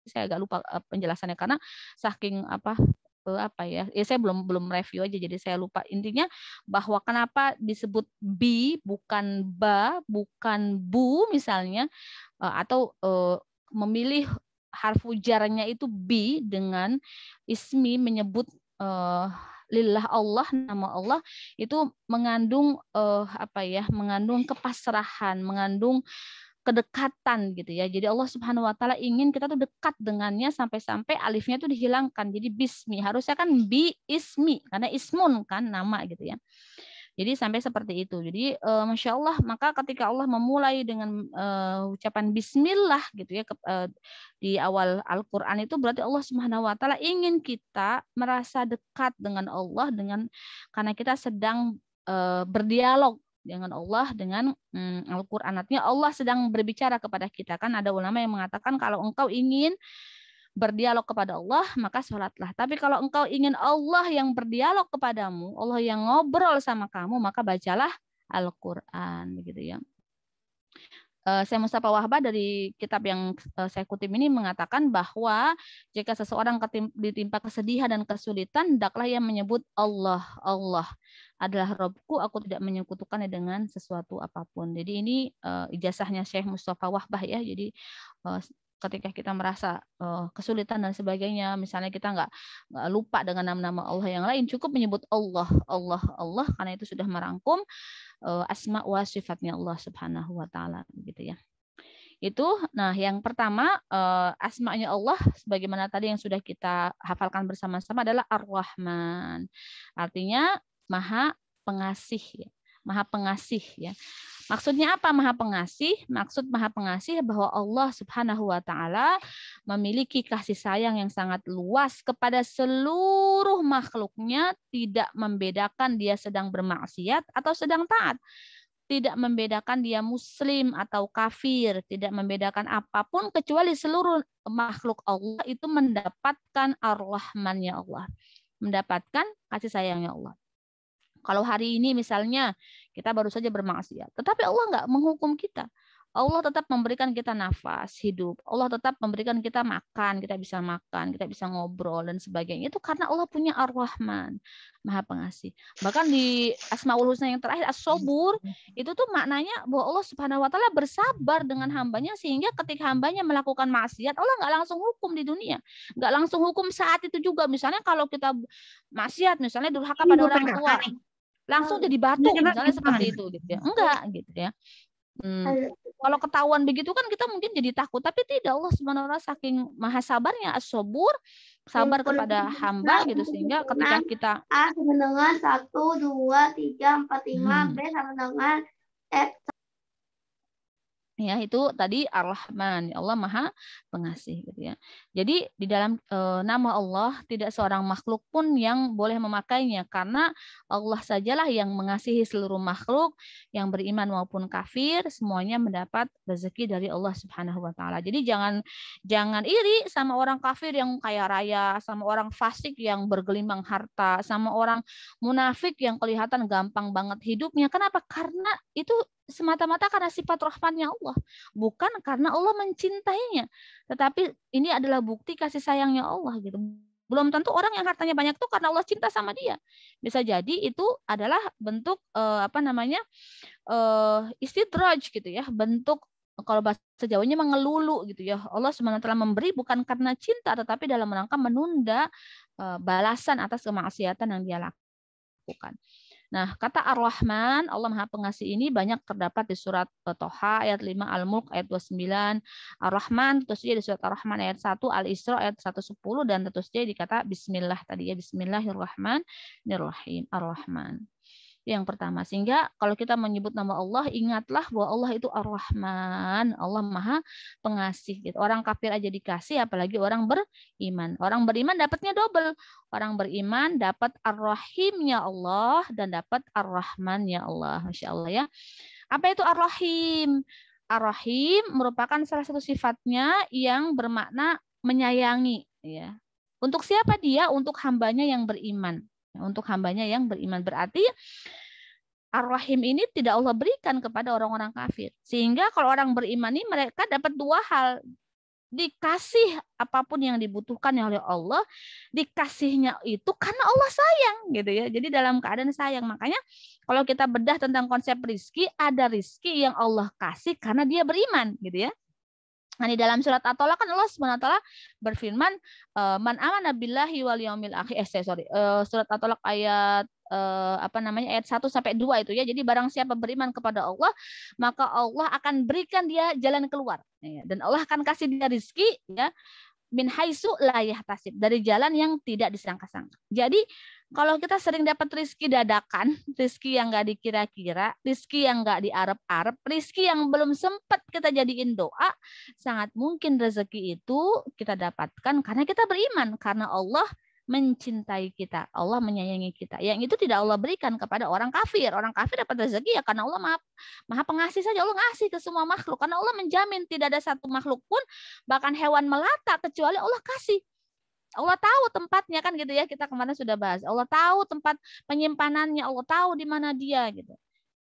saya agak lupa penjelasannya karena saking apa ya saya belum review aja, jadi saya lupa. Intinya bahwa kenapa disebut bi bukan ba, bukan bu misalnya, atau memilih harfu jarnya itu bi dengan ismi, menyebut lillah Allah, nama Allah, itu mengandung mengandung kepasrahan, mengandung kedekatan gitu ya. Jadi Allah Subhanahu wa taala ingin kita tuh dekat dengannya sampai-sampai alifnya tuh dihilangkan. Jadi bismi, harusnya kan bi ismi karena ismun kan nama gitu ya. Jadi sampai seperti itu. Jadi Masya Allah, maka ketika Allah memulai dengan ucapan bismillah gitu ya di awal Al-Qur'an, itu berarti Allah Subhanahu wa taala ingin kita merasa dekat dengan Allah karena kita sedang berdialog dengan Allah dengan Al-Qur'an. Artinya Allah sedang berbicara kepada kita. Kan ada ulama yang mengatakan kalau engkau ingin berdialog kepada Allah, maka sholatlah. Tapi kalau engkau ingin Allah yang berdialog kepadamu, Allah yang ngobrol sama kamu, maka bacalah Al-Quran. Begitu ya. Saya Mustafa Wahbah dari kitab yang saya kutip ini mengatakan bahwa jika seseorang ditimpa kesedihan dan kesulitan, hendaklah ia menyebut Allah. Allah adalah Robku, aku tidak menyekutukannya dengan sesuatu apapun. Jadi ini ijazahnya Syekh Mustafa Wahbah ya. Jadi ketika kita merasa kesulitan dan sebagainya, misalnya kita nggak lupa dengan nama-nama Allah yang lain, cukup menyebut Allah, Allah, Allah, karena itu sudah merangkum asma wa sifatnya Allah Subhanahu wa taala gitu ya. Itu nah yang pertama asmanya Allah sebagaimana tadi yang sudah kita hafalkan bersama-sama adalah Ar-Rahman. Artinya Maha Pengasih ya. Maha Pengasih ya. Maksudnya apa Maha Pengasih? Maksud Maha Pengasih bahwa Allah Subhanahu wa taala memiliki kasih sayang yang sangat luas kepada seluruh makhluknya, tidak membedakan dia sedang bermaksiat atau sedang taat. Tidak membedakan dia muslim atau kafir, tidak membedakan apapun, kecuali seluruh makhluk Allah itu mendapatkan ar-Rahman-nya Allah. Mendapatkan kasih sayangnya Allah. Kalau hari ini misalnya kita baru saja bermaksiat, tetapi Allah nggak menghukum kita. Allah tetap memberikan kita nafas hidup. Allah tetap memberikan kita makan, kita bisa ngobrol dan sebagainya. Itu karena Allah punya Ar-Rahman, Maha Pengasih. Bahkan di Asmaul Husna yang terakhir As-Sabur, itu tuh maknanya bahwa Allah Subhanahu wa taala bersabar dengan hambanya, sehingga ketika hambanya melakukan maksiat, Allah nggak langsung hukum di dunia. Nggak langsung hukum saat itu juga. Misalnya kalau kita maksiat, misalnya durhaka pada orang tua, langsung jadi batu misalnya seperti itu gitu ya. Enggak gitu ya. Kalau ketahuan begitu kan kita mungkin jadi takut, tapi tidak, Allah Subhanahu wa taala saking maha sabarnya, as-sabur, sabar kepada hamba gitu, sehingga ketika kita A sama dengan 1 2 3 4 5, B sama dengan Ya, itu tadi Ar-Rahman, Allah Maha Pengasih gitu ya. Jadi di dalam nama Allah tidak seorang makhluk pun yang boleh memakainya karena Allah sajalah yang mengasihi seluruh makhluk yang beriman maupun kafir, semuanya mendapat rezeki dari Allah Subhanahu wa taala. Jadi jangan iri sama orang kafir yang kaya raya, sama orang fasik yang bergelimang harta, sama orang munafik yang kelihatan gampang banget hidupnya. Kenapa? Karena itu semata-mata karena sifat rahmannya Allah, bukan karena Allah mencintainya, tetapi ini adalah bukti kasih sayangnya Allah gitu. Belum tentu orang yang hartanya banyak tuh karena Allah cinta sama dia. Bisa jadi itu adalah bentuk istidraj gitu ya, bentuk kalau bahasa Jawanya mengelulu gitu ya. Allah SWT memberi bukan karena cinta, tetapi dalam rangka menunda balasan atas kemaksiatan yang dia lakukan. Nah, kata Ar-Rahman, Allah Maha Pengasih ini banyak terdapat di surat Toha ayat 5, Al-Mulk ayat 29, Ar-Rahman tentu saja di surat Ar-Rahman ayat 1, Al-Isra ayat 110, dan tentu saja dikata Bismillah tadi ya, Bismillahirrahmanirrahim, Ar-Rahman. Yang pertama, sehingga kalau kita menyebut nama Allah, ingatlah bahwa Allah itu Ar-Rahman, Allah Maha Pengasih. Gitu. Orang kafir aja dikasih, apalagi orang beriman. Orang beriman dapatnya double. Orang beriman dapat Ar-Rahimnya Allah dan dapat Ar-Rahmannya Allah. Masya Allah ya. Apa itu Ar-Rahim? Ar-Rahim merupakan salah satu sifatnya yang bermakna menyayangi. Ya. Untuk siapa dia? Untuk hambanya yang beriman. Untuk hambanya yang beriman. Berarti Ar-Rahim ini tidak Allah berikan kepada orang-orang kafir. Sehingga kalau orang beriman ini mereka dapat dua hal. Dikasih apapun yang dibutuhkan oleh Allah, dikasihnya itu karena Allah sayang gitu ya. Jadi dalam keadaan sayang. Makanya kalau kita bedah tentang konsep rizki, ada rizki yang Allah kasih karena dia beriman gitu ya. Nah, di dalam surat At-Tolak kan Allah SWT berfirman, man amana billahi wal yaumil akhir. Surat At-Tolak ayat ayat 1 sampai 2 itu ya. Jadi barang siapa beriman kepada Allah, maka Allah akan berikan dia jalan keluar. Dan Allah akan kasih dia rezeki ya, min haitsu la yahtasib, dari jalan yang tidak disangka-sangka. Jadi kalau kita sering dapat rezeki dadakan, rezeki yang nggak dikira-kira, rezeki yang nggak diarep-arep, rezeki yang belum sempat kita jadiin doa, sangat mungkin rezeki itu kita dapatkan karena kita beriman, karena Allah mencintai kita, Allah menyayangi kita. Yang itu tidak Allah berikan kepada orang kafir. Orang kafir dapat rezeki ya karena Allah maha pengasih saja. Allah ngasih ke semua makhluk. Karena Allah menjamin tidak ada satu makhluk pun, bahkan hewan melata, kecuali Allah kasih. Allah tahu tempatnya kan gitu ya, kita kemarin sudah bahas. Allah tahu tempat penyimpanannya, Allah tahu di mana dia gitu.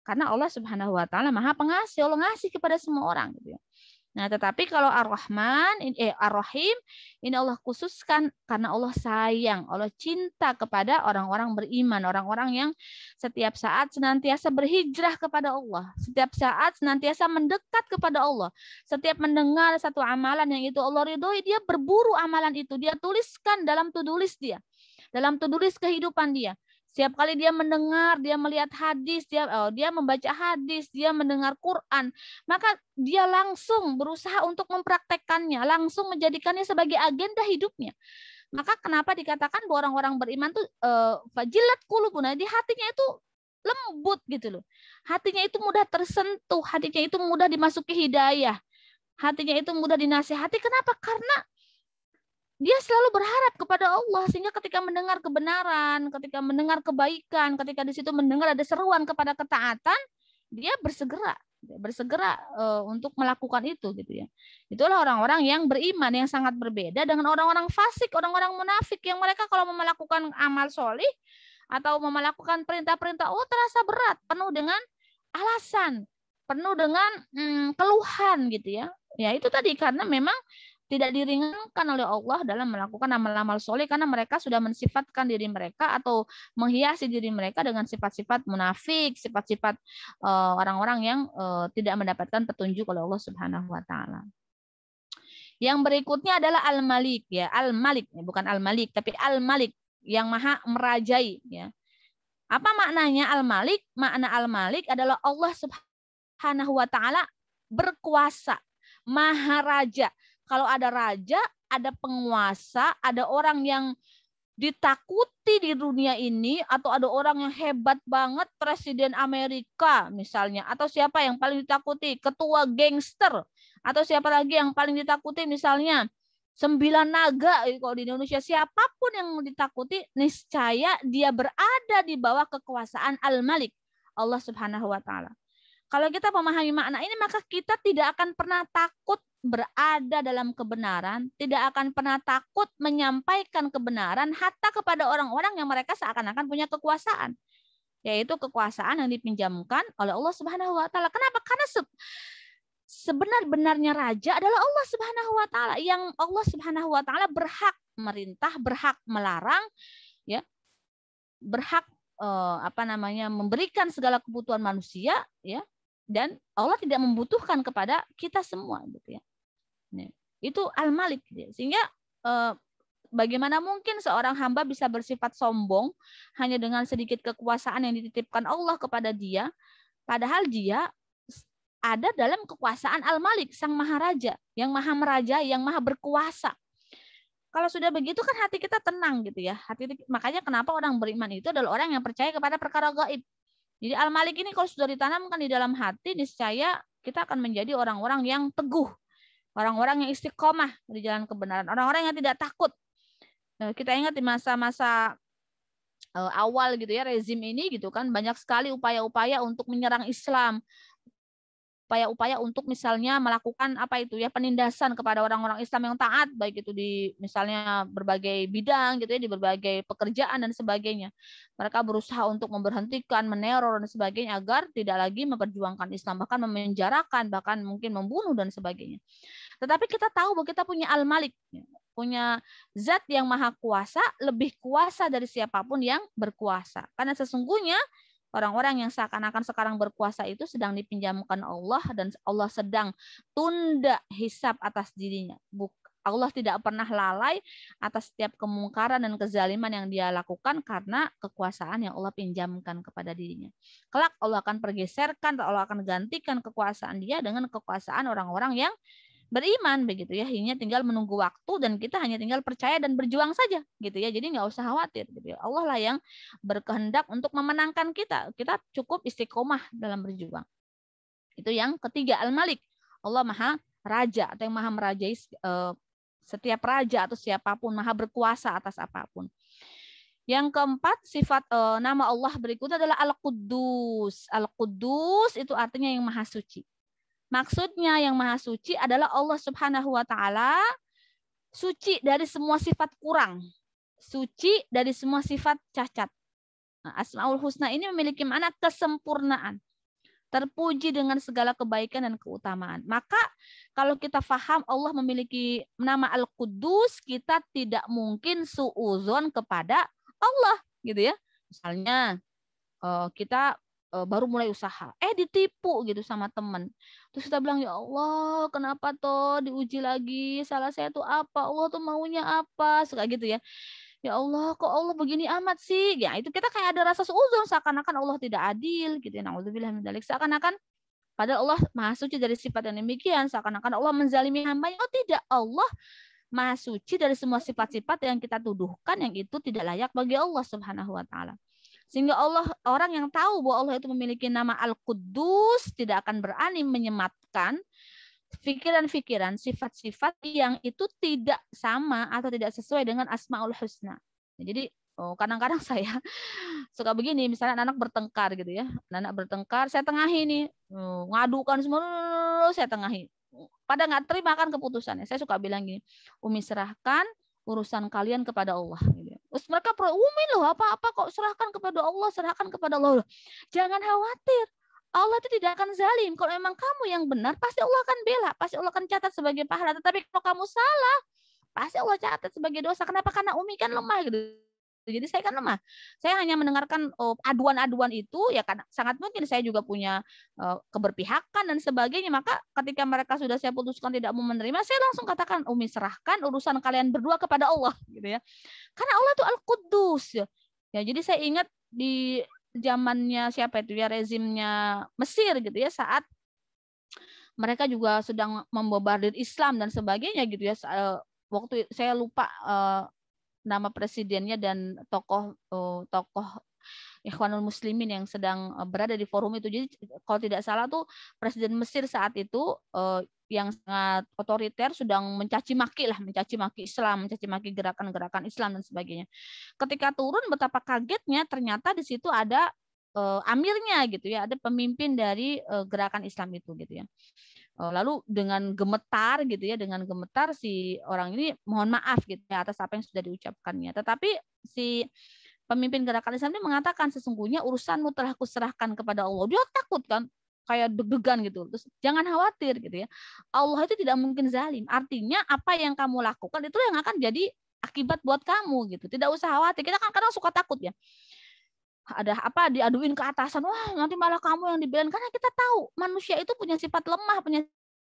Karena Allah Subhanahu wa taala Maha Pengasih, Allah ngasih kepada semua orang gitu ya. Nah, tetapi kalau Ar-Rahman, Ar-Rahim, ini Allah khususkan karena Allah sayang, Allah cinta kepada orang-orang beriman, orang-orang yang setiap saat senantiasa berhijrah kepada Allah, setiap saat senantiasa mendekat kepada Allah, setiap mendengar satu amalan yang itu Allah ridhoi, dia berburu amalan itu, dia tuliskan dalam to-do list dia, dalam to-do list kehidupan dia. Setiap kali dia mendengar, dia melihat hadis, dia membaca hadis, dia mendengar Quran, maka dia langsung berusaha untuk mempraktekkannya, langsung menjadikannya sebagai agenda hidupnya. Maka kenapa dikatakan bahwa orang-orang beriman tuh fajilat qulubuna, di hatinya itu lembut gitu loh. Hatinya itu mudah tersentuh, hatinya itu mudah dimasuki hidayah. Hatinya itu mudah dinasihati. Kenapa? Karena dia selalu berharap kepada Allah, sehingga ketika mendengar kebenaran, ketika mendengar kebaikan, ketika di situ mendengar ada seruan kepada ketaatan, dia bersegera untuk melakukan itu gitu ya. Itulah orang-orang yang beriman, yang sangat berbeda dengan orang-orang fasik, orang-orang munafik yang mereka kalau mau melakukan amal solih atau mau melakukan perintah-perintah Allah terasa berat, penuh dengan alasan, penuh dengan keluhan gitu ya. Ya itu tadi karena memang tidak diringankan oleh Allah dalam melakukan amal-amal soleh karena mereka sudah mensifatkan diri mereka atau menghiasi diri mereka dengan sifat-sifat munafik, sifat-sifat orang-orang yang tidak mendapatkan petunjuk oleh Allah Subhanahu wa taala. Yang berikutnya adalah Al-Malik ya, Al-Malik bukan Al-Malik tapi Al-Malik yang Maha merajai ya. Apa maknanya Al-Malik? Makna Al-Malik adalah Allah Subhanahu wa taala berkuasa, Maha Raja. Kalau ada raja, ada penguasa, ada orang yang ditakuti di dunia ini, atau ada orang yang hebat banget, Presiden Amerika misalnya, atau siapa yang paling ditakuti, ketua gangster, atau siapa lagi yang paling ditakuti misalnya 9 naga, kalau di Indonesia, siapapun yang ditakuti, niscaya dia berada di bawah kekuasaan Al-Malik, Allah Subhanahu wa taala. Kalau kita memahami makna ini, maka kita tidak akan pernah takut berada dalam kebenaran, tidak akan pernah takut menyampaikan kebenaran hatta kepada orang-orang yang mereka seakan-akan punya kekuasaan, yaitu kekuasaan yang dipinjamkan oleh Allah Subhanahu wa taala. Kenapa? Karena sebenar-benarnya raja adalah Allah Subhanahu wa taala, yang Allah Subhanahu wa taala berhak merintah, berhak melarang, ya, berhak memberikan segala kebutuhan manusia, ya, dan Allah tidak membutuhkan kepada kita semua, gitu ya. Itu Al-Malik, gitu ya. Sehingga bagaimana mungkin seorang hamba bisa bersifat sombong hanya dengan sedikit kekuasaan yang dititipkan Allah kepada dia, padahal dia ada dalam kekuasaan Al-Malik, Sang Maharaja, yang maha merajai, yang maha berkuasa. Kalau sudah begitu kan hati kita tenang, gitu ya. Makanya kenapa orang beriman itu adalah orang yang percaya kepada perkara gaib. Jadi Al-Malik ini kalau sudah ditanamkan di dalam hati, niscaya kita akan menjadi orang-orang yang teguh, orang-orang yang istiqomah di jalan kebenaran, orang-orang yang tidak takut. Kita ingat di masa-masa awal, gitu ya, rezim ini, gitu kan, banyak sekali upaya-upaya untuk menyerang Islam, upaya-upaya untuk misalnya melakukan penindasan kepada orang-orang Islam yang taat, baik itu di misalnya berbagai bidang, gitu ya, di berbagai pekerjaan dan sebagainya. Mereka berusaha untuk memberhentikan, meneror dan sebagainya agar tidak lagi memperjuangkan Islam, bahkan memenjarakan, bahkan mungkin membunuh dan sebagainya. Tetapi kita tahu bahwa kita punya Al-Malik, punya zat yang maha kuasa, lebih kuasa dari siapapun yang berkuasa. Karena sesungguhnya orang-orang yang seakan-akan sekarang berkuasa itu sedang dipinjamkan Allah, dan Allah sedang tunda hisab atas dirinya. Allah tidak pernah lalai atas setiap kemungkaran dan kezaliman yang dia lakukan karena kekuasaan yang Allah pinjamkan kepada dirinya. Kelak Allah akan pergeserkan, Allah akan gantikan kekuasaan dia dengan kekuasaan orang-orang yang beriman, begitu ya. Hanya tinggal menunggu waktu, dan kita hanya tinggal percaya dan berjuang saja, gitu ya. Jadi nggak usah khawatir, gitu ya. Allah lah yang berkehendak untuk memenangkan kita. Kita cukup istiqomah dalam berjuang. Itu yang ketiga, Al-Malik. Allah maha raja, atau yang maha merajai setiap raja atau siapapun, maha berkuasa atas apapun. Yang keempat, sifat nama Allah berikutnya adalah Al-Quddus. Al-Quddus itu artinya yang maha suci. Maksudnya yang maha suci adalah Allah Subhanahu wa taala suci dari semua sifat kurang, suci dari semua sifat cacat. Nah, Asmaul Husna ini memiliki makna kesempurnaan, terpuji dengan segala kebaikan dan keutamaan. Maka kalau kita faham Allah memiliki nama Al-Quddus, kita tidak mungkin suudzon kepada Allah, gitu ya. Misalnya kita baru mulai usaha, ditipu gitu sama teman. Terus kita bilang, ya Allah, kenapa toh diuji lagi? Salah saya tuh apa? Allah tuh maunya apa? Suka gitu ya. Ya Allah, kok Allah begini amat sih? Ya itu kita kayak ada rasa suudzon, seakan-akan Allah tidak adil gitu ya. Nauzubillah min dzalik. Seakan-akan padahal Allah maha suci dari sifat yang demikian, seakan-akan Allah menzalimi hamba-Nya. Oh tidak, Allah maha suci dari semua sifat-sifat yang kita tuduhkan yang itu tidak layak bagi Allah Subhanahu wa taala. Sehingga orang yang tahu bahwa Allah itu memiliki nama Al-Quddus tidak akan berani menyematkan pikiran-pikiran, sifat-sifat yang itu tidak sama atau tidak sesuai dengan Asmaul Husna. Jadi kadang-kadang saya suka begini, misalnya anak bertengkar gitu ya, anak bertengkar, saya tengahi nih, ngadukan semua, saya tengahi. Pada nggak terima kan keputusannya. Saya suka bilang gini, Umi serahkan urusan kalian kepada Allah. Terus mereka Umi loh, apa-apa kok serahkan kepada Allah, serahkan kepada Allah. Jangan khawatir, Allah itu tidak akan zalim. Kalau memang kamu yang benar, pasti Allah akan bela, pasti Allah akan catat sebagai pahala. Tetapi kalau kamu salah, pasti Allah catat sebagai dosa. Kenapa? Karena Umi kan lemah gitu. Jadi saya kan lemah. Saya hanya mendengarkan aduan-aduan itu, ya kan sangat mungkin saya juga punya keberpihakan dan sebagainya. Maka ketika mereka sudah saya putuskan tidak mau menerima, saya langsung katakan, Umi serahkan urusan kalian berdua kepada Allah, gitu ya. Karena Allah itu Al-Quddus. Ya, jadi saya ingat di zamannya siapa itu ya, rezimnya Mesir gitu ya, saat mereka juga sedang membombardir Islam dan sebagainya gitu ya. Waktu saya lupa nama presidennya dan tokoh Ikhwanul Muslimin yang sedang berada di forum itu. Jadi kalau tidak salah tuh Presiden Mesir saat itu yang sangat otoriter sedang mencaci maki Islam, mencaci maki gerakan-gerakan Islam dan sebagainya. Ketika turun betapa kagetnya ternyata di situ ada amirnya gitu ya, ada pemimpin dari gerakan Islam itu gitu ya. Lalu dengan gemetar gitu ya, si orang ini mohon maaf gitu ya atas apa yang sudah diucapkannya. Tetapi si pemimpin gerakan Islam ini mengatakan sesungguhnya urusanmu telah kuserahkan kepada Allah. Dia takut kan, kayak deg-degan gitu. Terus jangan khawatir gitu ya. Allah itu tidak mungkin zalim. Artinya apa yang kamu lakukan itu yang akan jadi akibat buat kamu gitu. Tidak usah khawatir. Kita kan kadang suka takut ya. Ada apa diaduin ke atasan, wah nanti malah kamu yang dibelain. Karena kita tahu manusia itu punya sifat lemah, punya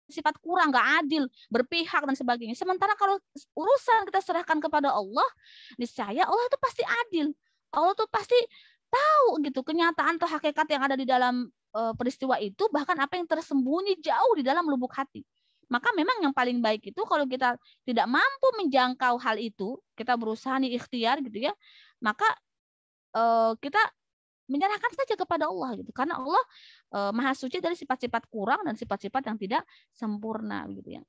sifat kurang, nggak adil, berpihak dan sebagainya. Sementara kalau urusan kita serahkan kepada Allah, niscaya Allah itu pasti adil. Allah tuh pasti tahu gitu kenyataan atau hakikat yang ada di dalam peristiwa itu, bahkan apa yang tersembunyi jauh di dalam lubuk hati. Maka memang yang paling baik itu kalau kita tidak mampu menjangkau hal itu, kita berusaha nih ikhtiar gitu ya, maka kita menyerahkan saja kepada Allah gitu, karena Allah maha suci dari sifat-sifat kurang dan sifat-sifat yang tidak sempurna gitu ya.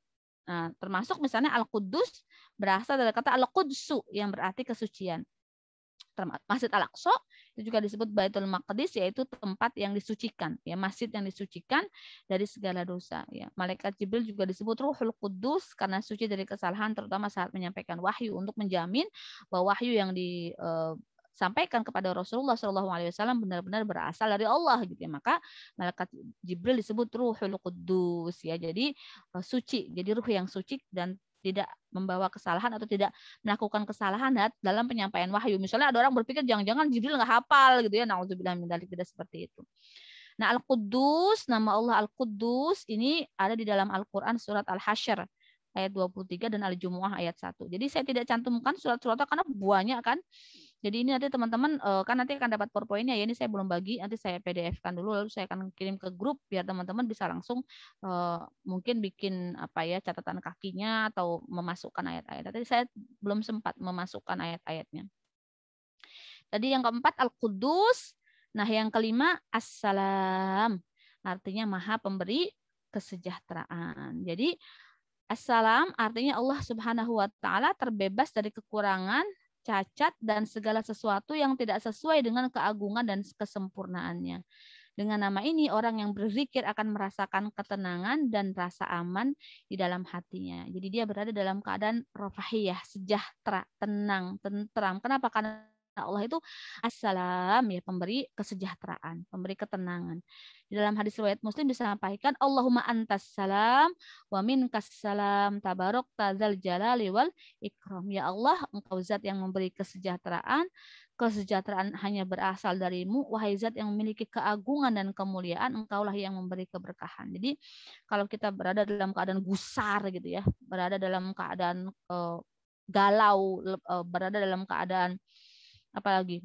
Nah, termasuk misalnya Al-Quddus berasal dari kata Al-Qudsu yang berarti kesucian. Masjid Al-Aqsa itu juga disebut Baitul Maqdis, yaitu tempat yang disucikan ya, masjid yang disucikan dari segala dosa ya. Malaikat Jibril juga disebut Ruhul Qudus karena suci dari kesalahan, terutama saat menyampaikan wahyu, untuk menjamin bahwa wahyu yang disampaikan kepada Rasulullah SAW benar-benar berasal dari Allah gitu ya. Maka malaikat Jibril disebut Ruhul Qudus ya, jadi suci, jadi ruh yang suci dan tidak membawa kesalahan atau tidak melakukan kesalahan dalam penyampaian wahyu. Misalnya ada orang berpikir jangan-jangan Jibril nggak hafal gitu ya. Nauzubillah min dzalik, tidak seperti itu. Nah, Al-Quddus, nama Allah Al-Quddus ini ada di dalam Al-Qur'an surat Al-Hasyr ayat 23 dan Al-Jumu'ah ayat 1. Jadi saya tidak cantumkan surat-suratnya karena banyak kan. Jadi ini nanti teman-teman kan nanti akan dapat PowerPoint-nya ya. Ini saya belum bagi, nanti saya PDF-kan dulu lalu saya akan kirim ke grup biar teman-teman bisa langsung mungkin bikin apa ya catatan kakinya atau memasukkan ayat-ayat. Tadi saya belum sempat memasukkan ayat-ayatnya. Tadi yang keempat Al-Quddus. Nah, yang kelima As-Salam. Artinya Maha Pemberi kesejahteraan. Jadi As-Salam artinya Allah Subhanahu wa taala terbebas dari kekurangan, cacat dan segala sesuatu yang tidak sesuai dengan keagungan dan kesempurnaannya. Dengan nama ini orang yang berzikir akan merasakan ketenangan dan rasa aman di dalam hatinya. Jadi dia berada dalam keadaan rafahiyah, sejahtera, tenang, tentram. Kenapa? Karena Allah itu As-Salam ya, pemberi kesejahteraan, pemberi ketenangan. Di dalam hadis riwayat Muslim disampaikan Allahumma antas salam wa minkas salam tabarok tazal jalali wal ikram. Ya Allah, engkau zat yang memberi kesejahteraan hanya berasal darimu, wahai zat yang memiliki keagungan dan kemuliaan, engkaulah yang memberi keberkahan. Jadi kalau kita berada dalam keadaan gusar gitu ya, berada dalam keadaan galau, berada dalam keadaan apalagi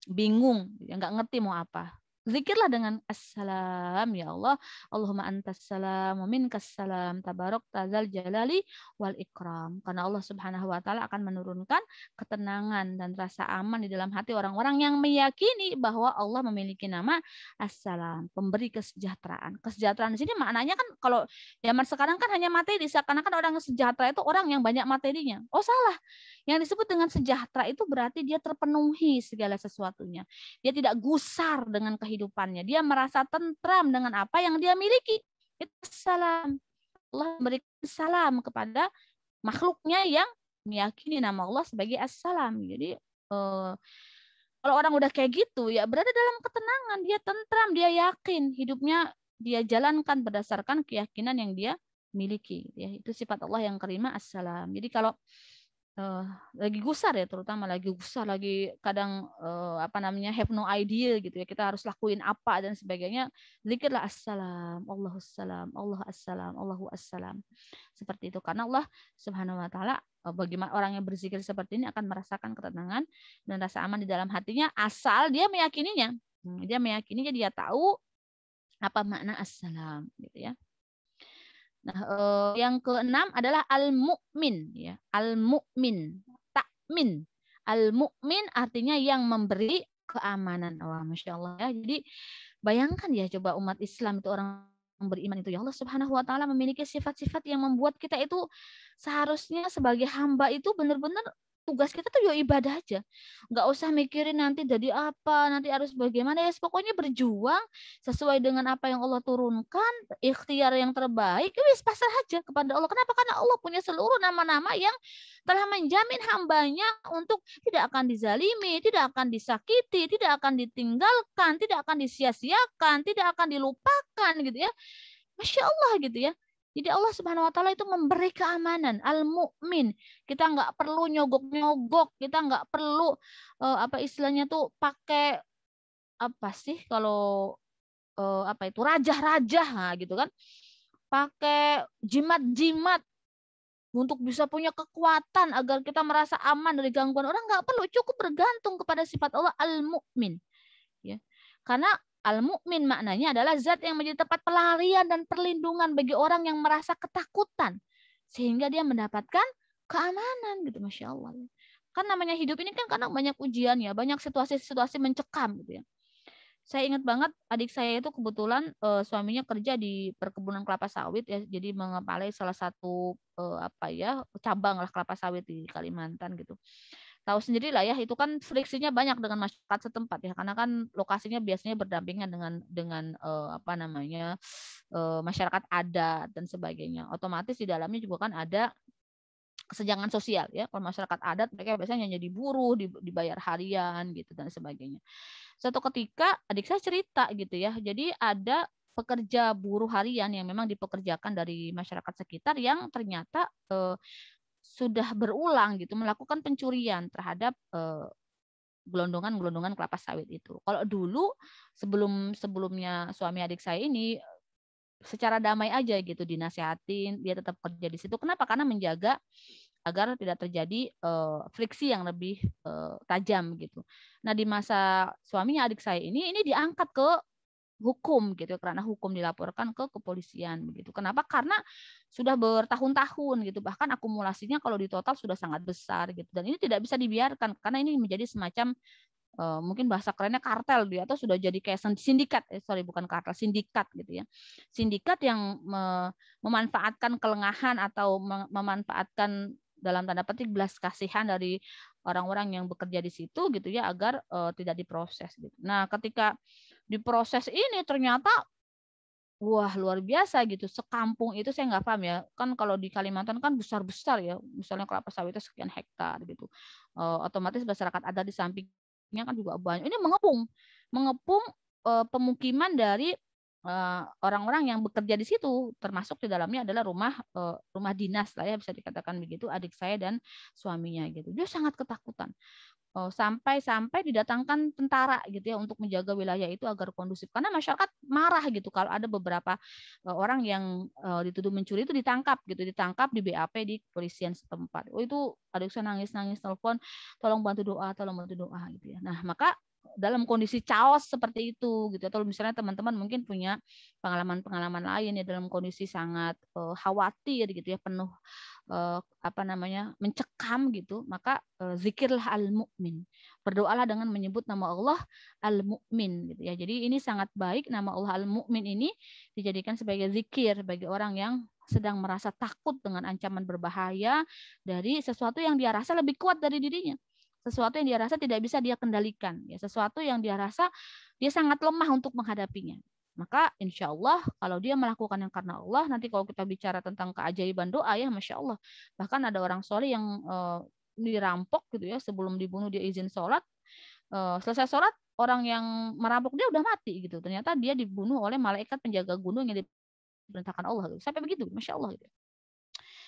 bingung, nggak ngerti mau apa, zikirlah dengan Assalam ya Allah, Allahumma antas salam wa minkas salam tabarok tazal jalali wal ikram. Karena Allah Subhanahu wa taala akan menurunkan ketenangan dan rasa aman di dalam hati orang-orang yang meyakini bahwa Allah memiliki nama Assalam, pemberi kesejahteraan. Kesejahteraan di sini maknanya kan kalau zaman sekarang kan hanya materi, seakan-akan orang sejahtera itu orang yang banyak materinya. Oh, salah. Yang disebut dengan sejahtera itu berarti dia terpenuhi segala sesuatunya. Dia tidak gusar dengan kehidupannya. Dia merasa tentram dengan apa yang dia miliki. Itu salam. Allah memberikan salam kepada makhluknya yang meyakini nama Allah sebagai As-Salam. Jadi kalau orang udah kayak gitu ya berada dalam ketenangan, dia tentram, dia yakin hidupnya dia jalankan berdasarkan keyakinan yang dia miliki. Ya, itu sifat Allah yang kelima As-Salam. Jadi kalau lagi gusar ya, terutama lagi gusar, lagi kadang have no idea gitu ya, kita harus lakuin apa dan sebagainya, zikirlah Assalam, Allahus salam, Allah Assalam, Allahu Assalam, seperti itu. Karena Allah Subhanahu wa taala bagaimana orang yang berzikir seperti ini akan merasakan ketenangan dan rasa aman di dalam hatinya asal dia meyakininya. Dia meyakininya, dia tahu apa makna Assalam gitu ya. Nah, yang keenam adalah al-mu'min ya. Al-mu'min, takmin. Al-mu'min artinya yang memberi keamanan. Wah, Masya Allah ya. Jadi bayangkan ya, coba umat Islam itu, orang yang beriman itu, ya Allah Subhanahu wa taala memiliki sifat-sifat yang membuat kita itu seharusnya sebagai hamba itu benar-benar tugas kita tuh ya ibadah aja. Nggak usah mikirin nanti jadi apa, nanti harus bagaimana, ya pokoknya berjuang sesuai dengan apa yang Allah turunkan, ikhtiar yang terbaik, wis pasrah aja kepada Allah. Kenapa? Karena Allah punya seluruh nama-nama yang telah menjamin hambanya untuk tidak akan dizalimi, tidak akan disakiti, tidak akan ditinggalkan, tidak akan disia-siakan, tidak akan dilupakan gitu ya. Masya Allah gitu ya. Jadi Allah Subhanahu wa taala itu memberi keamanan, al-mu'min. Kita nggak perlu nyogok-nyogok, kita nggak perlu apa istilahnya tuh pakai apa sih kalau apa itu rajah-rajah, nah, gitu kan. Pakai jimat-jimat untuk bisa punya kekuatan agar kita merasa aman dari gangguan orang, nggak perlu, cukup bergantung kepada sifat Allah al-mu'min. Ya. Karena al-mu'min maknanya adalah zat yang menjadi tempat pelarian dan perlindungan bagi orang yang merasa ketakutan, sehingga dia mendapatkan keamanan gitu, Masya Allah. Kan namanya hidup ini kan kadang banyak ujian ya, banyak situasi-situasi mencekam gitu ya. Saya ingat banget adik saya itu kebetulan suaminya kerja di perkebunan kelapa sawit ya, jadi mengepalai salah satu apa ya, cabang lah kelapa sawit di Kalimantan gitu. Tahu sendiri lah ya, itu kan friksinya banyak dengan masyarakat setempat ya, karena kan lokasinya biasanya berdampingan dengan apa namanya masyarakat adat dan sebagainya. Otomatis di dalamnya juga kan ada kesenjangan sosial ya. Kalau masyarakat adat mereka biasanya jadi buruh, dibayar harian gitu dan sebagainya. Suatu ketika adik saya cerita gitu ya, jadi ada pekerja buruh harian yang memang dipekerjakan dari masyarakat sekitar yang ternyata sudah berulang gitu melakukan pencurian terhadap gelondongan-gelondongan kelapa sawit itu. Kalau dulu sebelumnya suami adik saya ini secara damai aja gitu dinasehatin, dia tetap kerja di situ. Kenapa? Karena menjaga agar tidak terjadi friksi yang lebih tajam gitu. Nah, di masa suaminya adik saya ini diangkat ke hukum gitu, karena hukum dilaporkan ke kepolisian begitu. Kenapa? Karena sudah bertahun-tahun gitu, bahkan akumulasinya kalau di total sudah sangat besar gitu. Dan ini tidak bisa dibiarkan karena ini menjadi semacam mungkin bahasa kerennya kartel dia, atau sudah jadi kayak sindikat, bukan kartel, sindikat gitu ya. Sindikat yang memanfaatkan kelengahan atau memanfaatkan dalam tanda petik belas kasihan dari orang-orang yang bekerja di situ gitu ya, agar tidak diproses gitu. Nah, ketika diproses ini ternyata wah luar biasa gitu, sekampung itu saya nggak paham ya, kan kalau di Kalimantan kan besar-besar ya, misalnya kelapa sawitnya sekian hektar gitu, otomatis masyarakat adat di sampingnya kan juga banyak, ini mengepung pemukiman dari orang-orang yang bekerja di situ, termasuk di dalamnya adalah rumah dinas lah ya, bisa dikatakan begitu, adik saya dan suaminya gitu. Dia sangat ketakutan. Sampai didatangkan tentara gitu ya untuk menjaga wilayah itu agar kondusif, karena masyarakat marah gitu kalau ada beberapa orang yang dituduh mencuri itu ditangkap di BAP di kepolisian setempat. Itu adik saya nangis telepon, tolong bantu doa gitu ya. Nah, maka dalam kondisi chaos seperti itu gitu, atau misalnya teman-teman mungkin punya pengalaman-pengalaman lain ya dalam kondisi sangat khawatir gitu ya, penuh apa namanya, mencekam gitu, maka zikirlah al-mu'min. Berdoalah dengan menyebut nama Allah al-mu'min gitu ya. Jadi ini sangat baik, nama Allah al-mu'min ini dijadikan sebagai zikir bagi orang yang sedang merasa takut dengan ancaman berbahaya dari sesuatu yang dia rasa lebih kuat dari dirinya. Sesuatu yang dia rasa tidak bisa dia kendalikan, ya, sesuatu yang dia rasa dia sangat lemah untuk menghadapinya. Maka insya Allah kalau dia melakukan yang karena Allah, nanti kalau kita bicara tentang keajaiban doa ya, Masya Allah. Bahkan ada orang soleh yang dirampok gitu ya, sebelum dibunuh dia izin sholat, selesai sholat orang yang merampok dia udah mati gitu. Ternyata dia dibunuh oleh malaikat penjaga gunung yang diperintahkan Allah gitu. Sampai begitu, Masya Allah gitu.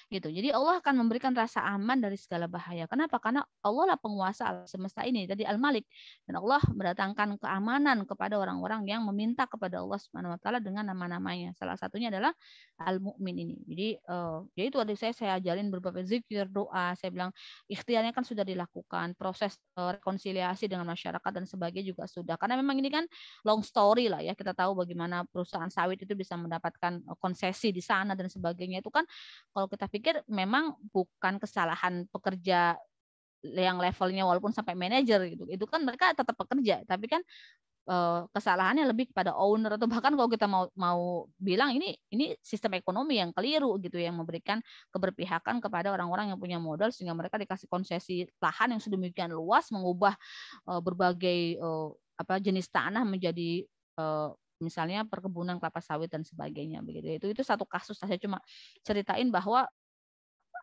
Gitu. Jadi Allah akan memberikan rasa aman dari segala bahaya. Kenapa? Karena Allah lah penguasa alam semesta ini, tadi Al-Malik, dan Allah mendatangkan keamanan kepada orang-orang yang meminta kepada Allah Subhanahu wa taala dengan nama-namanya. Salah satunya adalah Al-Mu'min ini. Jadi ya itu adik saya ajarin beberapa zikir, doa. Saya bilang ikhtiarnya kan sudah dilakukan, proses rekonsiliasi dengan masyarakat dan sebagainya juga sudah. Karena memang ini kan long story lah ya. Kita tahu bagaimana perusahaan sawit itu bisa mendapatkan konsesi di sana dan sebagainya. Itu kan kalau kita pikir memang bukan kesalahan pekerja yang levelnya walaupun sampai manajer gitu, itu kan mereka tetap pekerja, tapi kan kesalahannya lebih kepada owner, atau bahkan kalau kita mau bilang ini sistem ekonomi yang keliru gitu, yang memberikan keberpihakan kepada orang-orang yang punya modal sehingga mereka dikasih konsesi lahan yang sedemikian luas, mengubah berbagai jenis tanah menjadi misalnya perkebunan kelapa sawit dan sebagainya begitu. Itu satu kasus. Saya cuma ceritain bahwa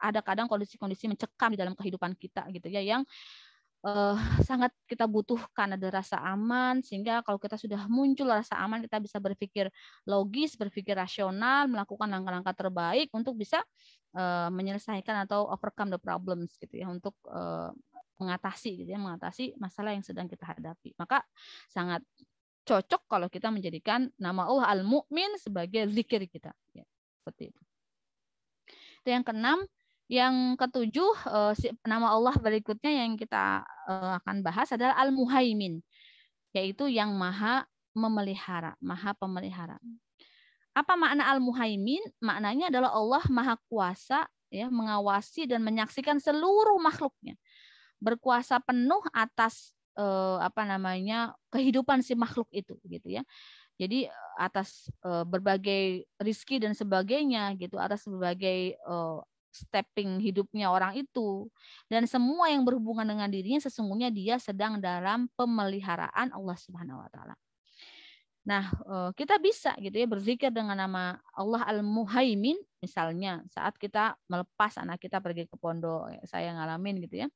ada kadang kondisi-kondisi mencekam di dalam kehidupan kita gitu ya, yang sangat kita butuhkan ada rasa aman, sehingga kalau kita sudah muncul rasa aman, kita bisa berpikir logis, berpikir rasional, melakukan langkah-langkah terbaik untuk bisa menyelesaikan atau overcome the problems gitu ya, untuk mengatasi masalah yang sedang kita hadapi. Maka sangat cocok kalau kita menjadikan nama Allah Al-Mu'min sebagai zikir kita ya, seperti itu. Itu yang keenam. Yang ketujuh, nama Allah berikutnya yang kita akan bahas adalah Al-Muhaimin, yaitu yang maha memelihara, maha pemelihara. Apa makna Al-Muhaimin? Maknanya adalah Allah maha kuasa ya, mengawasi dan menyaksikan seluruh makhluknya, berkuasa penuh atas kehidupan si makhluk itu gitu ya. Jadi atas berbagai rizki dan sebagainya gitu, atas berbagai stepping hidupnya orang itu, dan semua yang berhubungan dengan dirinya sesungguhnya dia sedang dalam pemeliharaan Allah Subhanahu wa taala. Nah, kita bisa gitu ya berzikir dengan nama Allah Al-Muhaimin, misalnya saat kita melepas anak kita pergi ke pondok, saya ngalamin gitu ya.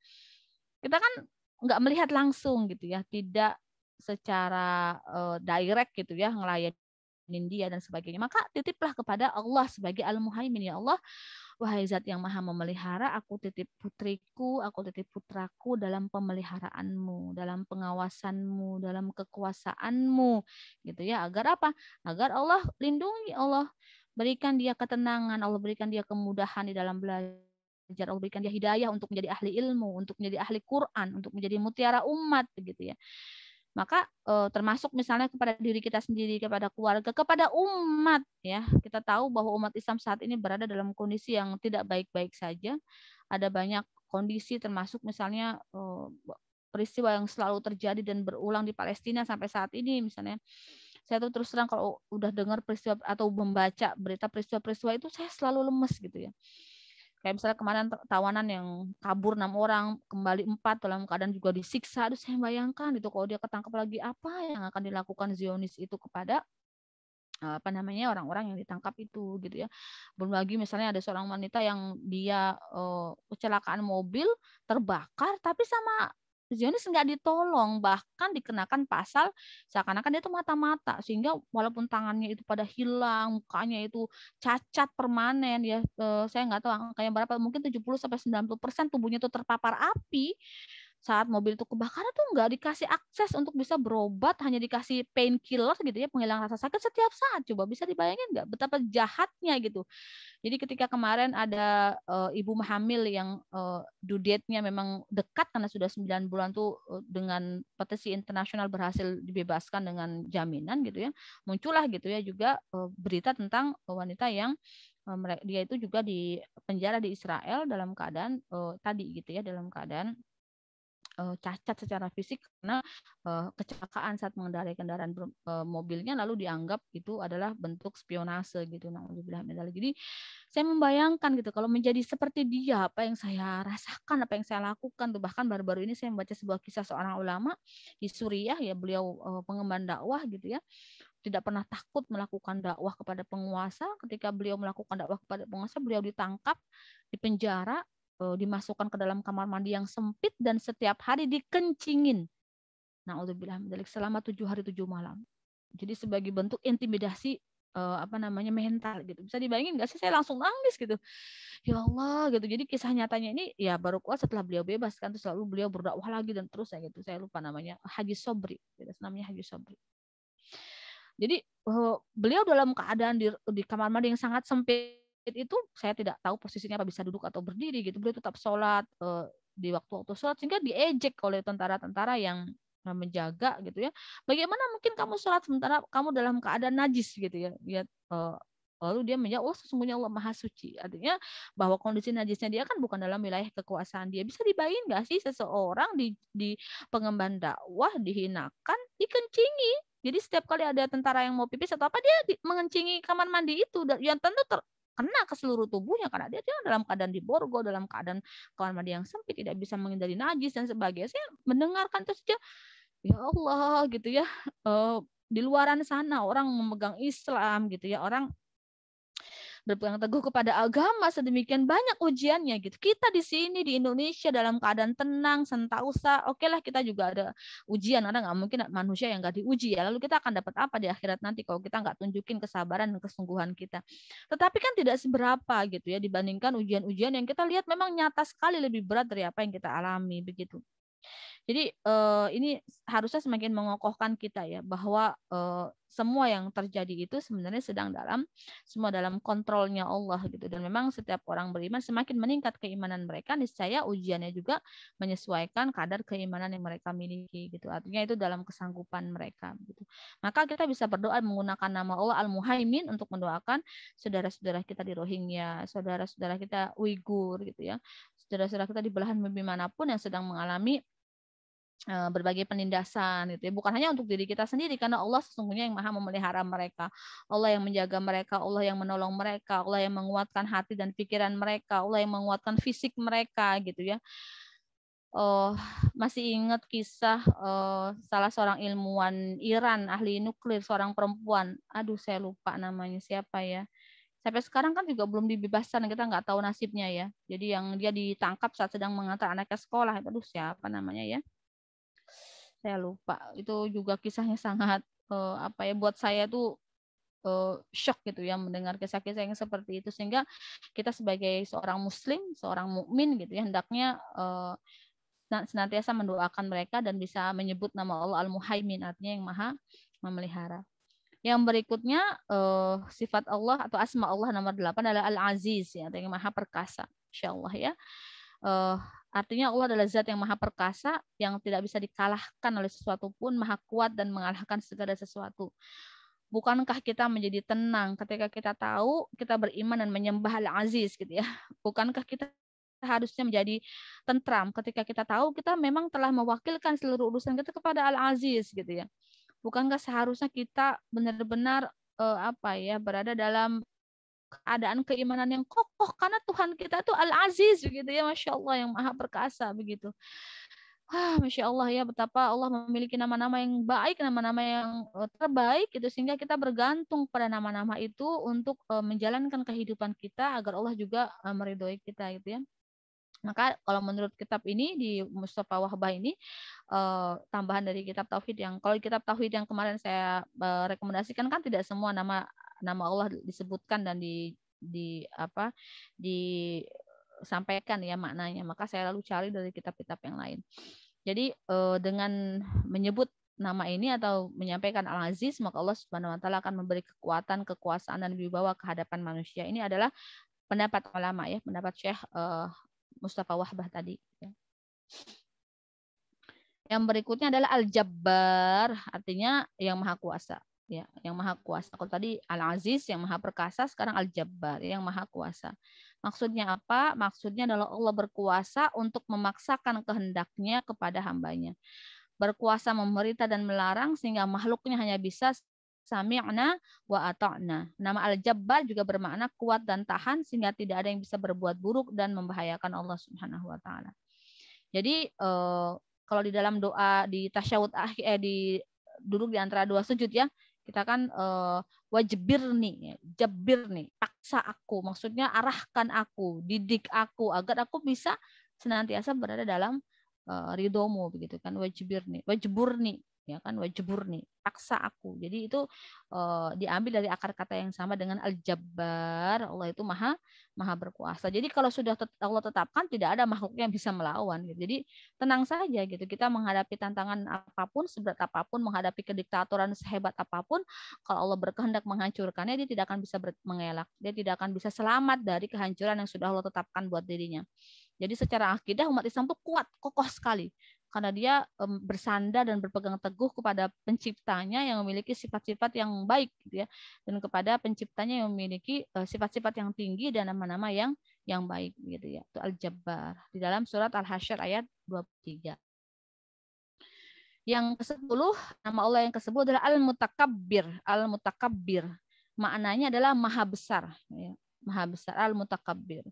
Kita kan nggak melihat langsung gitu ya, tidak secara direct gitu ya ngelayanin dia dan sebagainya. Maka titiplah kepada Allah sebagai Al-Muhaimin, ya Allah, wahai Zat yang maha memelihara, aku titip putriku, aku titip putraku dalam pemeliharaanmu, dalam pengawasanmu, dalam kekuasaanmu, gitu ya. Agar apa? Agar Allah lindungi, Allah berikan dia ketenangan, Allah berikan dia kemudahan di dalam belajar, Allah berikan dia hidayah untuk menjadi ahli ilmu, untuk menjadi ahli Quran, untuk menjadi mutiara umat, begitu ya. Maka termasuk misalnya kepada diri kita sendiri, kepada keluarga, kepada umat ya. Kita tahu bahwa umat Islam saat ini berada dalam kondisi yang tidak baik-baik saja. Ada banyak kondisi, termasuk misalnya peristiwa yang selalu terjadi dan berulang di Palestina sampai saat ini misalnya. Saya tuh terus terang kalau udah dengar peristiwa atau membaca berita peristiwa-peristiwa itu, saya selalu lemes gitu ya. Kayak misalnya kemarin tawanan yang kabur 6 orang, kembali 4 dalam keadaan juga disiksa. Aduh, saya bayangkan itu kalau dia ketangkap lagi, apa yang akan dilakukan Zionis itu kepada orang-orang yang ditangkap itu gitu ya. Belum lagi misalnya ada seorang wanita yang dia kecelakaan mobil terbakar, tapi sama Zionis nggak ditolong, bahkan dikenakan pasal seakan-akan dia itu mata-mata, sehingga walaupun tangannya itu pada hilang, mukanya itu cacat permanen ya, saya nggak tahu angkanya berapa, mungkin 70-90% tubuhnya itu terpapar api. Saat mobil itu kebakaran tuh nggak dikasih akses untuk bisa berobat, hanya dikasih painkiller gitu ya, penghilang rasa sakit setiap saat. Coba bisa dibayangin nggak betapa jahatnya gitu. Jadi ketika kemarin ada ibu hamil yang due date-nya memang dekat karena sudah 9 bulan tuh, dengan petisi internasional berhasil dibebaskan dengan jaminan gitu ya. Muncullah gitu ya juga berita tentang wanita yang dia itu juga di penjara di Israel dalam keadaan tadi gitu ya, dalam keadaan cacat secara fisik karena kecelakaan saat mengendarai kendaraan mobilnya, lalu dianggap itu adalah bentuk spionase gitu. Jadi saya membayangkan gitu kalau menjadi seperti dia, apa yang saya rasakan, apa yang saya lakukan tuh. Bahkan baru-baru ini saya membaca sebuah kisah seorang ulama di Suriah ya, beliau pengemban dakwah gitu ya, tidak pernah takut melakukan dakwah kepada penguasa. Ketika beliau melakukan dakwah kepada penguasa, beliau ditangkap, dipenjara, dimasukkan ke dalam kamar mandi yang sempit dan setiap hari dikencingin. Na'udzubillah min dzalik, selama 7 hari 7 malam. Jadi sebagai bentuk intimidasi mental gitu. Bisa dibayangin nggak sih, saya langsung nangis gitu. Ya Allah gitu. Jadi kisah nyatanya ini ya baru keluar setelah beliau bebas kan, terus lalu beliau berdakwah lagi dan terus ya gitu. Saya lupa namanya, Haji Sobri. Namanya Haji Sobri. Jadi beliau dalam keadaan di kamar mandi yang sangat sempit itu, saya tidak tahu posisinya apa, bisa duduk atau berdiri gitu. Beliau tetap sholat di waktu-waktu sholat, sehingga diejek oleh tentara-tentara yang menjaga gitu ya. Bagaimana mungkin kamu sholat sementara kamu dalam keadaan najis gitu ya. Lalu dia menjawab, oh sesungguhnya Allah Maha Suci. Artinya bahwa kondisi najisnya dia kan bukan dalam wilayah kekuasaan dia. Bisa dibayangin nggak sih seseorang di pengemban dakwah dihinakan, dikencingi. Jadi setiap kali ada tentara yang mau pipis atau apa, dia mengencingi kamar mandi itu. Yang tentu kena ke seluruh tubuhnya karena dia dalam keadaan diborgol, dalam keadaan kamar mandi yang sempit, tidak bisa menghindari najis dan sebagainya. Saya mendengarkan terus saja, ya Allah gitu ya. Di luaran sana orang memegang Islam gitu ya, orang berpegang teguh kepada agama, sedemikian banyak ujiannya gitu. Kita di sini di Indonesia dalam keadaan tenang, sentausa, oke lah kita juga ada ujian, ada nggak mungkin manusia yang nggak diuji ya. Lalu kita akan dapat apa di akhirat nanti kalau kita nggak tunjukin kesabaran dan kesungguhan kita. Tetapi kan tidak seberapa gitu ya dibandingkan ujian-ujian yang kita lihat memang nyata sekali lebih berat dari apa yang kita alami begitu. Jadi ini harusnya semakin mengokohkan kita ya bahwa semua yang terjadi itu sebenarnya semua dalam kontrolnya Allah gitu, dan memang setiap orang beriman semakin meningkat keimanan mereka, niscaya ujiannya juga menyesuaikan kadar keimanan yang mereka miliki gitu. Artinya itu dalam kesanggupan mereka gitu. Maka kita bisa berdoa menggunakan nama Allah Al-Muhaimin untuk mendoakan saudara-saudara kita di Rohingya, saudara-saudara kita Uighur gitu ya. Saudara-saudara kita di belahan bumi manapun yang sedang mengalami berbagai penindasan gitu ya, bukan hanya untuk diri kita sendiri karena Allah sesungguhnya yang maha memelihara mereka, Allah yang menjaga mereka, Allah yang menolong mereka, Allah yang menguatkan hati dan pikiran mereka, Allah yang menguatkan fisik mereka gitu ya. Masih ingat kisah salah seorang ilmuwan Iran ahli nuklir, seorang perempuan, aduh saya lupa namanya siapa ya, sampai sekarang kan juga belum dibebaskan, kita nggak tahu nasibnya ya. Jadi yang dia ditangkap saat sedang mengantar anaknya sekolah, itu aduh siapa namanya ya, saya lupa. Itu juga kisahnya sangat apa ya, buat saya tuh shock gitu ya mendengar kisah-kisah yang seperti itu, sehingga kita sebagai seorang muslim, seorang mukmin gitu ya, hendaknya senantiasa mendoakan mereka dan bisa menyebut nama Allah Al-Muhaimin, artinya yang maha memelihara. Yang berikutnya sifat Allah atau asma Allah nomor 8 adalah Al-Aziz ya, artinya maha perkasa. Insyaallah ya. Artinya Allah adalah zat yang maha perkasa, yang tidak bisa dikalahkan oleh sesuatu pun, maha kuat dan mengalahkan segala sesuatu. Bukankah kita menjadi tenang ketika kita tahu kita beriman dan menyembah Al-Aziz gitu ya? Bukankah kita harusnya menjadi tentram ketika kita tahu kita memang telah mewakilkan seluruh urusan kita kepada Al-Aziz gitu ya? Bukankah seharusnya kita benar-benar berada dalam keadaan keimanan yang kokoh karena Tuhan kita tuh Al-Aziz begitu ya, Masya Allah, yang maha perkasa begitu. Masya Allah ya, betapa Allah memiliki nama-nama yang baik, nama-nama yang terbaik gitu, sehingga kita bergantung pada nama-nama itu untuk menjalankan kehidupan kita agar Allah juga meridhoi kita gitu ya. Maka kalau menurut kitab ini di Mustafa Wahbah ini tambahan dari kitab Tauhid, yang kalau kitab Tauhid yang kemarin saya rekomendasikan kan tidak semua nama Allah disebutkan dan disampaikan ya maknanya, maka saya lalu cari dari kitab-kitab yang lain. Jadi dengan menyebut nama ini atau menyampaikan Al-Aziz, maka Allah Subhanahu wa taala akan memberi kekuatan, kekuasaan dan wibawa ke hadapan manusia. Ini adalah pendapat ulama ya, pendapat Syekh Mustafa Wahbah tadi. Yang berikutnya adalah Al-Jabbar, artinya yang maha kuasa. Ya, yang maha kuasa. Kalau tadi Al-Aziz yang maha perkasa, sekarang Al-Jabbar yang maha kuasa. Maksudnya apa? Maksudnya adalah Allah berkuasa untuk memaksakan kehendaknya kepada hambanya. Berkuasa memerintah dan melarang sehingga makhluknya hanya bisa sami'na wa ata'na. Nama Al-Jabbar juga bermakna kuat dan tahan sehingga tidak ada yang bisa berbuat buruk dan membahayakan Allah Subhanahu wa taala. Jadi kalau di dalam doa di tasyahud akhir di duduk di antara dua sujud ya, kita kan wajibirni, jabirni, paksa aku, maksudnya arahkan aku, didik aku agar aku bisa senantiasa berada dalam ridhomu begitu kan, wajiburni ya kan, wajiburni, paksa aku. Jadi itu diambil dari akar kata yang sama dengan Al-Jabbar, Allah itu maha berkuasa. Jadi kalau sudah Allah tetapkan, tidak ada makhluk yang bisa melawan gitu. Jadi tenang saja gitu, kita menghadapi tantangan apapun, seberat apapun, menghadapi kediktatoran sehebat apapun, kalau Allah berkehendak menghancurkannya, dia tidak akan bisa mengelak, dia tidak akan bisa selamat dari kehancuran yang sudah Allah tetapkan buat dirinya. Jadi secara akidah umat Islam itu kuat, kokoh sekali. karena dia bersandar dan berpegang teguh kepada penciptanya yang memiliki sifat-sifat yang baik gitu ya, dan kepada penciptanya yang memiliki sifat-sifat yang tinggi dan nama-nama yang baik gitu ya. Itu Al-Jabbar di dalam surat Al-Hasyr ayat 23. Yang ke-10, nama Allah yang ke-10 adalah Al-Mutakabbir. Al-Mutakabbir maknanya adalah maha besar ya. Maha besar, Al-Mutakabbir.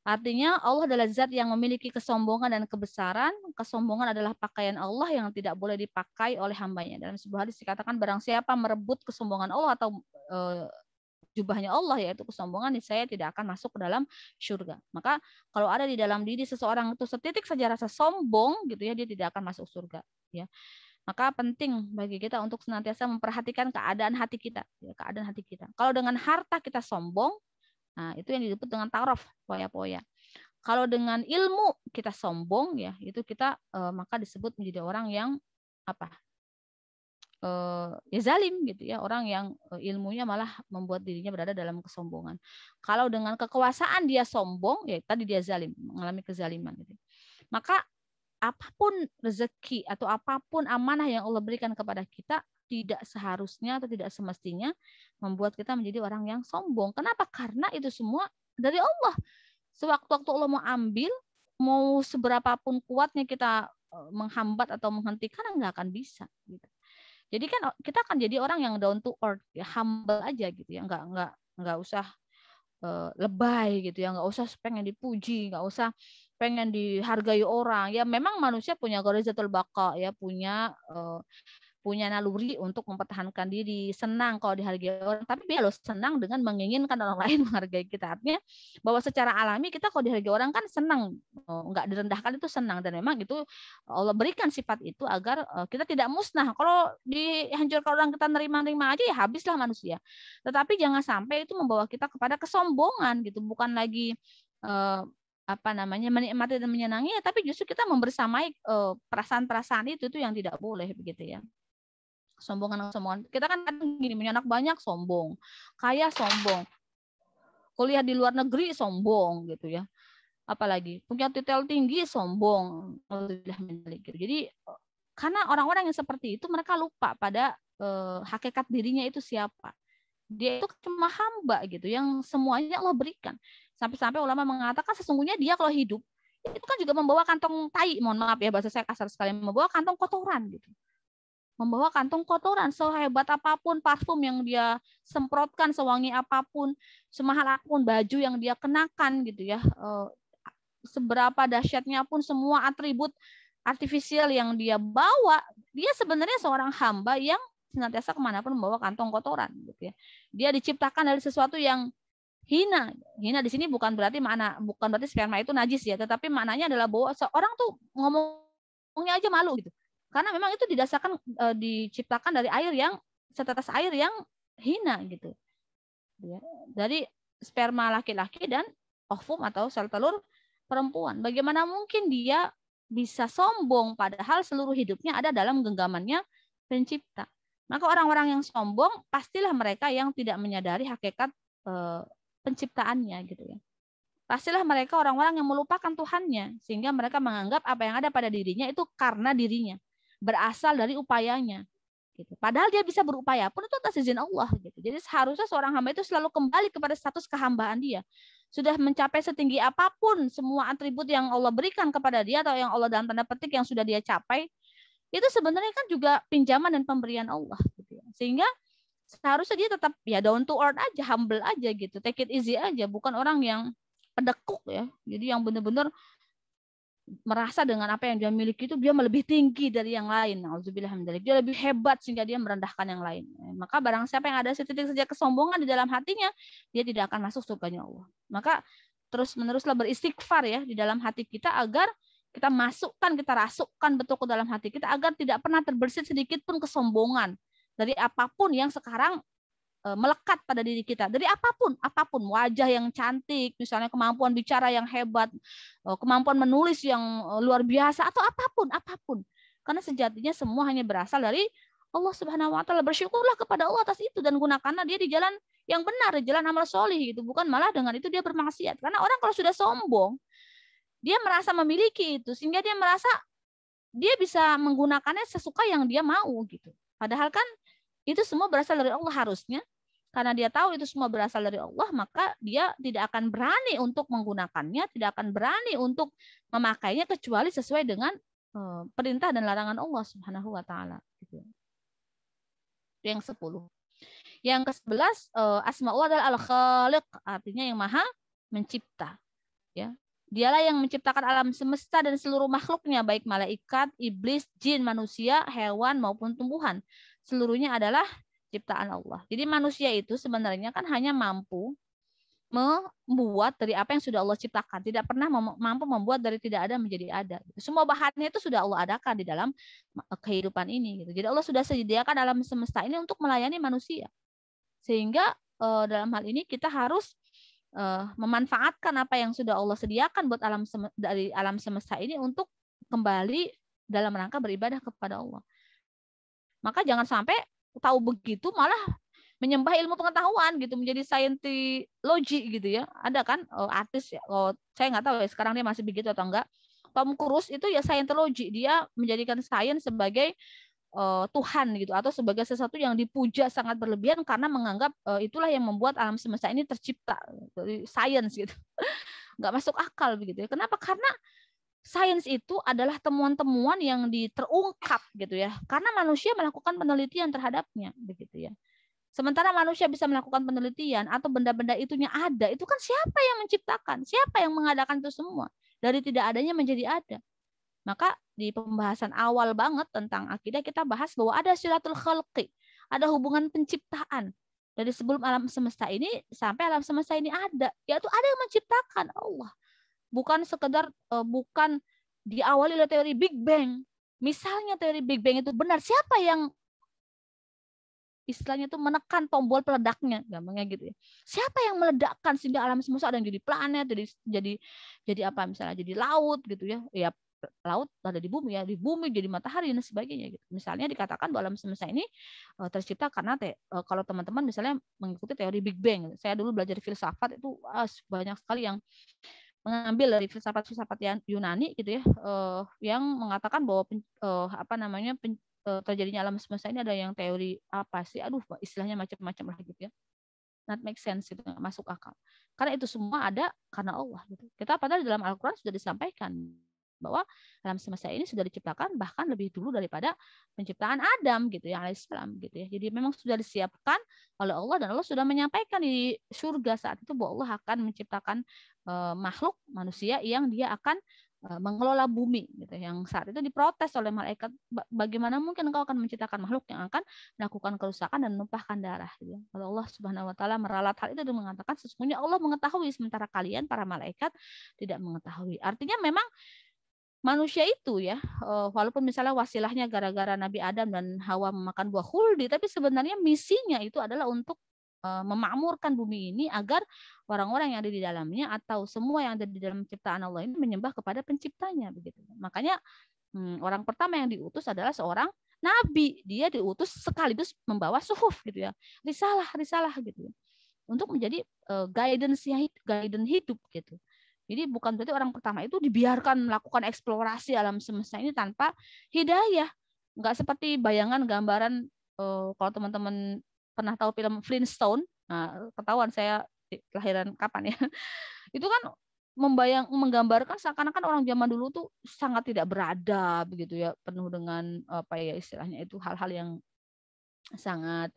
Artinya Allah adalah zat yang memiliki kesombongan dan kebesaran. Kesombongan adalah pakaian Allah yang tidak boleh dipakai oleh hambanya. Dalam sebuah hadis dikatakan barang siapa merebut kesombongan Allah atau jubahnya Allah, yaitu kesombongan, saya tidak akan masuk ke dalam surga. Maka kalau ada di dalam diri seseorang itu setitik saja rasa sombong gitu ya, dia tidak akan masuk surga ya. Maka penting bagi kita untuk senantiasa memperhatikan keadaan hati kita ya, keadaan hati kita. Kalau dengan harta kita sombong, nah, itu yang disebut dengan taraf, poya-poya. Kalau dengan ilmu kita sombong ya, itu kita maka disebut menjadi orang yang apa? Ya zalim gitu ya, orang yang ilmunya malah membuat dirinya berada dalam kesombongan. Kalau dengan kekuasaan dia sombong, ya tadi dia zalim, mengalami kezaliman gitu. Maka apapun rezeki atau apapun amanah yang Allah berikan kepada kita, tidak seharusnya atau tidak semestinya membuat kita menjadi orang yang sombong. Kenapa? Karena itu semua dari Allah. Sewaktu-waktu Allah mau ambil, mau seberapapun kuatnya kita menghambat atau menghentikan, nggak akan bisa. Gitu. Jadi kan kita akan jadi orang yang down to earth, ya, humble aja gitu ya, nggak usah lebay gitu ya, nggak usah pengen dipuji, nggak usah pengen dihargai orang. Ya memang manusia punya gharizatul baqa ya, punya naluri untuk mempertahankan diri, senang kalau dihargai orang, tapi dia loh senang dengan menginginkan orang lain menghargai kita. Artinya bahwa secara alami kita kalau dihargai orang kan senang, nggak direndahkan itu senang, dan memang itu Allah berikan sifat itu agar kita tidak musnah. Kalau dihancurkan orang, kita nerima-nerima aja ya habislah manusia. Tetapi jangan sampai itu membawa kita kepada kesombongan gitu, bukan lagi menikmati dan menyenangi, tapi justru kita membersamai perasaan-perasaan itu yang tidak boleh begitu ya. Kesombongan. Kita kan kadang gini, punya anak banyak sombong, kaya sombong, kuliah di luar negeri sombong gitu ya. Apalagi punya titel tinggi sombong. Jadi karena orang-orang yang seperti itu mereka lupa pada hakikat dirinya itu siapa. Dia itu cuma hamba gitu yang semuanya Allah berikan. Sampai-sampai ulama mengatakan sesungguhnya dia kalau hidup itu kan juga membawa kantong tai, mohon maaf ya bahasa saya kasar sekali, membawa kantong kotoran gitu. Membawa kantong kotoran, sehebat apapun parfum yang dia semprotkan, sewangi apapun, semahal apapun baju yang dia kenakan gitu ya, seberapa dahsyatnya pun semua atribut artifisial yang dia bawa, dia sebenarnya seorang hamba yang senantiasa kemanapun membawa kantong kotoran gitu ya. Dia diciptakan dari sesuatu yang hina. Hina di sini bukan berarti sperma itu najis ya, tetapi maknanya adalah bahwa seorang tuh ngomongnya aja malu gitu. Karena memang itu didasarkan diciptakan dari air yang setetes air yang hina gitu. Dari sperma laki-laki dan ovum atau sel telur perempuan. Bagaimana mungkin dia bisa sombong padahal seluruh hidupnya ada dalam genggamannya pencipta. Maka orang-orang yang sombong pastilah mereka yang tidak menyadari hakikat penciptaannya gitu ya. Pastilah mereka orang-orang yang melupakan Tuhannya sehingga mereka menganggap apa yang ada pada dirinya itu karena dirinya, berasal dari upayanya gitu. Padahal dia bisa berupaya pun itu atas izin Allah gitu. Jadi seharusnya seorang hamba itu selalu kembali kepada status kehambaan dia. Sudah mencapai setinggi apapun semua atribut yang Allah berikan kepada dia atau yang Allah dalam tanda petik yang sudah dia capai, itu sebenarnya kan juga pinjaman dan pemberian Allah gitu ya. Sehingga seharusnya dia tetap ya down to earth aja, humble aja gitu, take it easy aja, bukan orang yang pedekuk ya. Jadi yang benar-benar merasa dengan apa yang dia miliki itu dia lebih tinggi dari yang lain. Nauzubillah min dzalik. Dia lebih hebat sehingga dia merendahkan yang lain. Maka barang siapa yang ada setitik saja kesombongan di dalam hatinya, dia tidak akan masuk surganya Allah. Maka terus-meneruslah beristighfar ya di dalam hati kita agar kita masukkan, kita rasukkan betul ke dalam hati kita agar tidak pernah terbersit sedikit pun kesombongan dari apapun yang sekarang melekat pada diri kita, dari apapun, wajah yang cantik, misalnya kemampuan bicara yang hebat, kemampuan menulis yang luar biasa, atau apapun. Karena sejatinya semua hanya berasal dari Allah Subhanahu wa taala. Bersyukurlah kepada Allah atas itu dan gunakanlah dia di jalan yang benar, di jalan amal solih gitu, bukan malah dengan itu dia bermaksiat. Karena orang kalau sudah sombong, dia merasa memiliki itu sehingga dia merasa dia bisa menggunakannya sesuka yang dia mau gitu. Padahal kan itu semua berasal dari Allah harusnya. Karena dia tahu itu semua berasal dari Allah, maka dia tidak akan berani untuk menggunakannya, tidak akan berani untuk memakainya kecuali sesuai dengan perintah dan larangan Allah Subhanahu wa taala gitu. Yang 10. Yang ke-11, asmaul adalah al-khaliq, artinya yang maha mencipta, ya. Dialah yang menciptakan alam semesta dan seluruh makhluknya, baik malaikat, iblis, jin, manusia, hewan maupun tumbuhan. Seluruhnya adalah ciptaan Allah. Jadi manusia itu sebenarnya kan hanya mampu membuat dari apa yang sudah Allah ciptakan. Tidak pernah mampu membuat dari tidak ada menjadi ada. Semua bahannya itu sudah Allah adakan di dalam kehidupan ini. Jadi Allah sudah sediakan alam semesta ini untuk melayani manusia. Sehingga dalam hal ini kita harus memanfaatkan apa yang sudah Allah sediakan buat dari alam semesta ini untuk kembali dalam rangka beribadah kepada Allah. Maka jangan sampai tahu begitu malah menyembah ilmu pengetahuan gitu, menjadi scientology gitu ya. Ada kan artis ya, saya nggak tahu ya sekarang dia masih begitu atau enggak. Tom Cruise itu ya scientology, dia menjadikan sains sebagai Tuhan gitu, atau sebagai sesuatu yang dipuja sangat berlebihan karena menganggap itulah yang membuat alam semesta ini tercipta, dari sains gitu. Nggak masuk akal begitu ya. Kenapa? Karena sains itu adalah temuan-temuan yang terungkap gitu ya, karena manusia melakukan penelitian terhadapnya begitu ya. Sementara manusia bisa melakukan penelitian atau benda-benda itunya ada, itu kan siapa yang menciptakan, siapa yang mengadakan itu semua, dari tidak adanya menjadi ada. Maka di pembahasan awal banget tentang akidah kita bahas bahwa ada silatul khalqi, ada hubungan penciptaan. Dari sebelum alam semesta ini sampai alam semesta ini ada, yaitu ada yang menciptakan, Allah. Bukan sekedar bukan diawali oleh teori Big Bang. Misalnya teori Big Bang itu benar, siapa yang istilahnya itu menekan tombol peledaknya, gampangnya gitu ya. Siapa yang meledakkan sehingga alam semesta ada yang jadi planet, jadi apa misalnya jadi laut gitu ya. Ya laut ada di bumi ya, di bumi jadi matahari dan sebagainya gitu. Misalnya dikatakan bahwa alam semesta ini tercipta karena kalau teman-teman misalnya mengikuti teori Big Bang. Saya dulu belajar filsafat itu banyak sekali yang mengambil dari filsafat-filsafat Yunani gitu ya, yang mengatakan bahwa terjadinya alam semesta ini ada yang teori apa sih, istilahnya macam-macam lah gitu ya, not make sense gitu, nggak masuk akal, karena itu semua ada karena Allah gitu. Kita padahal di dalam Al-Quran sudah disampaikan bahwa alam semesta ini sudah diciptakan bahkan lebih dulu daripada penciptaan Adam gitu ya, alaihissalam gitu ya. Jadi memang sudah disiapkan oleh Allah dan Allah sudah menyampaikan di surga saat itu bahwa Allah akan menciptakan makhluk manusia yang dia akan mengelola bumi gitu, yang saat itu diprotes oleh malaikat, bagaimana mungkin engkau akan menciptakan makhluk yang akan melakukan kerusakan dan menumpahkan darah gitu. Kalau Allah Subhanahu wa taala meralat hal itu dan mengatakan sesungguhnya Allah mengetahui sementara kalian para malaikat tidak mengetahui. Artinya memang manusia itu ya, walaupun misalnya wasilahnya gara-gara Nabi Adam dan Hawa memakan buah khuldi, tapi sebenarnya misinya itu adalah untuk memakmurkan bumi ini agar orang-orang yang ada di dalamnya atau semua yang ada di dalam ciptaan Allah ini menyembah kepada penciptanya begitu. Makanya orang pertama yang diutus adalah seorang nabi. Dia diutus sekaligus membawa suhuf gitu ya, risalah gitu ya, untuk menjadi guidance hidup gitu. Jadi bukan berarti orang pertama itu dibiarkan melakukan eksplorasi alam semesta ini tanpa hidayah. Nggak seperti bayangan gambaran, kalau teman-teman pernah tahu film Flintstone, nah, ketahuan saya kelahiran kapan ya. Itu kan menggambarkan seakan-akan orang zaman dulu tuh sangat tidak beradab begitu ya, penuh dengan apa ya istilahnya itu hal-hal yang sangat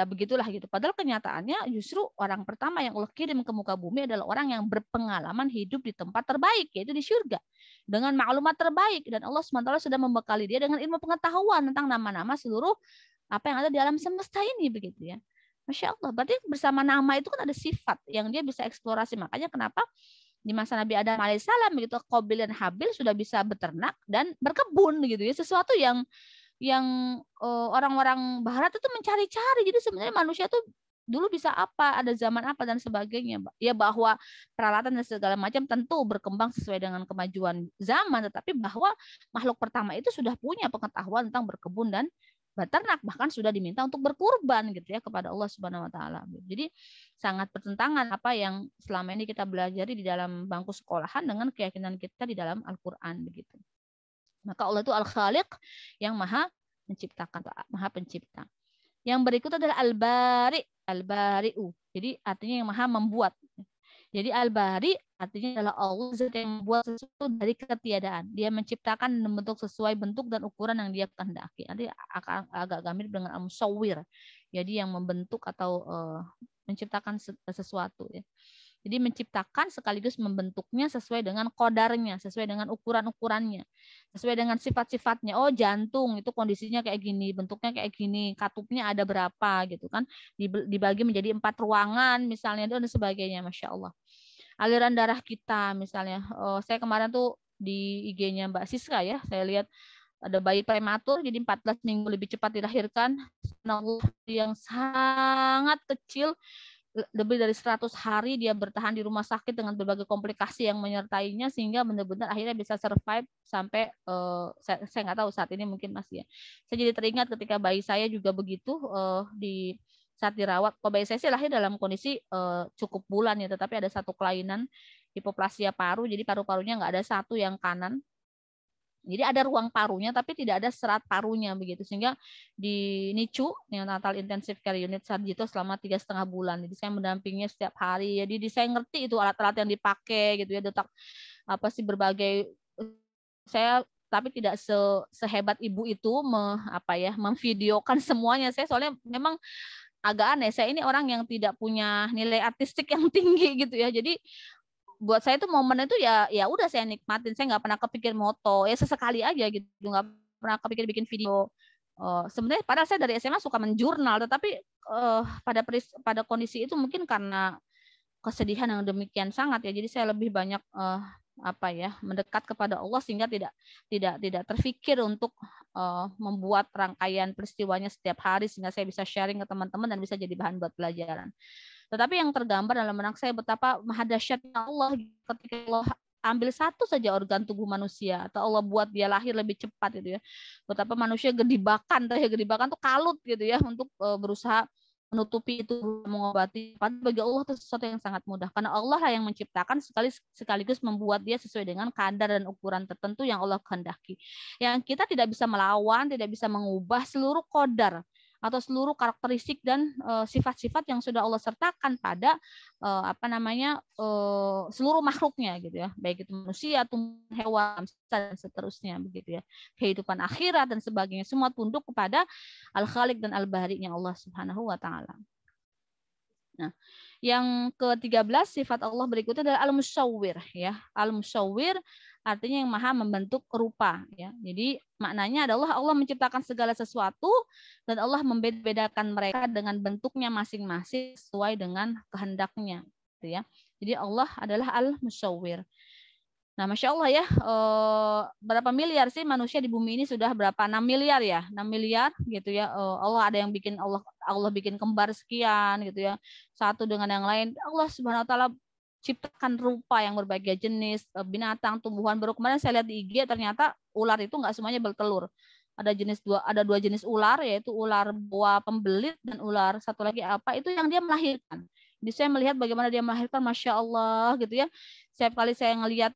begitulah gitu. Padahal kenyataannya justru orang pertama yang Allah kirim ke muka bumi adalah orang yang berpengalaman hidup di tempat terbaik, yaitu di surga, dengan maklumat terbaik, dan Allah SWT sudah membekali dia dengan ilmu pengetahuan tentang nama-nama seluruh apa yang ada di alam semesta ini begitu ya. Masya Allah, berarti bersama nama itu kan ada sifat yang dia bisa eksplorasi. Makanya kenapa di masa Nabi Adam alaihissalam begitu, Qabil dan Habil sudah bisa beternak dan berkebun gitu ya, sesuatu yang orang-orang barat itu mencari-cari. Jadi sebenarnya manusia tuh dulu bisa apa, ada zaman apa dan sebagainya. Ya bahwa peralatan dan segala macam tentu berkembang sesuai dengan kemajuan zaman, tetapi bahwa makhluk pertama itu sudah punya pengetahuan tentang berkebun dan beternak, bahkan sudah diminta untuk berkurban gitu ya kepada Allah Subhanahu wa taala. Jadi sangat bertentangan apa yang selama ini kita belajari di dalam bangku sekolahan dengan keyakinan kita di dalam Al-Qur'an begitu. Maka Allah itu Al-Khaliq, yang maha menciptakan, maha pencipta. Yang berikut adalah Al-Bari, Al-Bari'u. Jadi artinya yang maha membuat. Jadi Al-Bari artinya adalah Allah yang membuat sesuatu dari ketiadaan. Dia menciptakan dan membentuk sesuai bentuk dan ukuran yang dia kehendaki. Nanti agak mirip dengan Al-Musawwir. Jadi yang membentuk atau menciptakan sesuatu, ya. Jadi menciptakan sekaligus membentuknya sesuai dengan kodarnya, sesuai dengan ukuran-ukurannya, sesuai dengan sifat-sifatnya. Oh, jantung itu kondisinya kayak gini, bentuknya kayak gini, katupnya ada berapa gitu kan, dibagi menjadi 4 ruangan misalnya, dan sebagainya. Masya Allah. Aliran darah kita misalnya, saya kemarin tuh di IG-nya Mbak Siska ya, saya lihat ada bayi prematur, jadi 14 minggu lebih cepat dilahirkan, yang sangat kecil, lebih dari 100 hari dia bertahan di rumah sakit dengan berbagai komplikasi yang menyertainya, sehingga benar-benar akhirnya bisa survive sampai saya nggak tahu saat ini mungkin masih ya. Saya jadi teringat ketika bayi saya juga begitu, di saat dirawat. Bayi saya sih lahir dalam kondisi cukup bulan ya, tetapi ada satu kelainan hipoplasia paru, jadi paru-parunya nggak ada satu yang kanan. Jadi ada ruang parunya tapi tidak ada serat parunya begitu, sehingga di NICU, Neonatal Intensive Care Unit Sarjito, selama 3,5 bulan. Jadi saya mendampinginya setiap hari. Jadi saya ngerti itu alat-alat yang dipakai gitu ya, detak apa sih berbagai, saya tapi tidak sehebat ibu itu memvideokan semuanya. Saya soalnya memang agak aneh. Saya ini orang yang tidak punya nilai artistik yang tinggi gitu ya. Jadi buat saya itu momen itu ya udah saya nikmatin. Saya nggak pernah kepikir moto, ya sesekali aja gitu, nggak pernah kepikir bikin video. Sebenarnya padahal saya dari SMA suka menjurnal, tetapi pada kondisi itu mungkin karena kesedihan yang demikian sangat ya, jadi saya lebih banyak mendekat kepada Allah, sehingga tidak terfikir untuk membuat rangkaian peristiwanya setiap hari, sehingga saya bisa sharing ke teman-teman dan bisa jadi bahan buat pelajaran. Tetapi yang tergambar dalam benak saya betapa maha dahsyatnya Allah ketika Allah ambil satu saja organ tubuh manusia, atau Allah buat dia lahir lebih cepat gitu ya. Betapa manusia gedibakan tuh kalut gitu ya untuk berusaha menutupi itu, mengobati. Bagi Allah itu sesuatu yang sangat mudah, karena Allah lah yang menciptakan sekaligus membuat dia sesuai dengan kadar dan ukuran tertentu yang Allah kehendaki. Yang kita tidak bisa melawan, tidak bisa mengubah seluruh qadar atau seluruh karakteristik dan sifat-sifat yang sudah Allah sertakan pada seluruh makhluknya gitu ya, baik itu manusia, tumbuhan, hewan, dan seterusnya begitu ya. Kehidupan akhirat dan sebagainya semua tunduk kepada Al-Khaliq dan Al-Bari-nya Allah Subhanahu wa taala. Nah, yang ke-13 sifat Allah berikutnya adalah Al-Musawwir ya. Al-Musawwir artinya yang maha membentuk rupa ya. Jadi maknanya adalah Allah menciptakan segala sesuatu dan Allah membedakan mereka dengan bentuknya masing-masing sesuai dengan kehendaknya gitu ya. Jadi Allah adalah Al-Musawwir. Nah, Masya Allah ya, berapa miliar sih manusia di bumi ini? Sudah berapa? 6 miliar ya, 6 miliar gitu ya. Allah ada yang bikin Allah bikin kembar sekian gitu ya, satu dengan yang lain. Allah Subhanahu Wa Taala ciptakan rupa yang berbagai jenis binatang, tumbuhan. Baru kemarin saya lihat di IG, ternyata ular itu nggak semuanya bertelur. Ada dua jenis ular, yaitu ular boa pembelit dan ular satu lagi itu yang dia melahirkan. Jadi saya melihat bagaimana dia melahirkan, Masya Allah gitu ya. Setiap kali saya ngelihat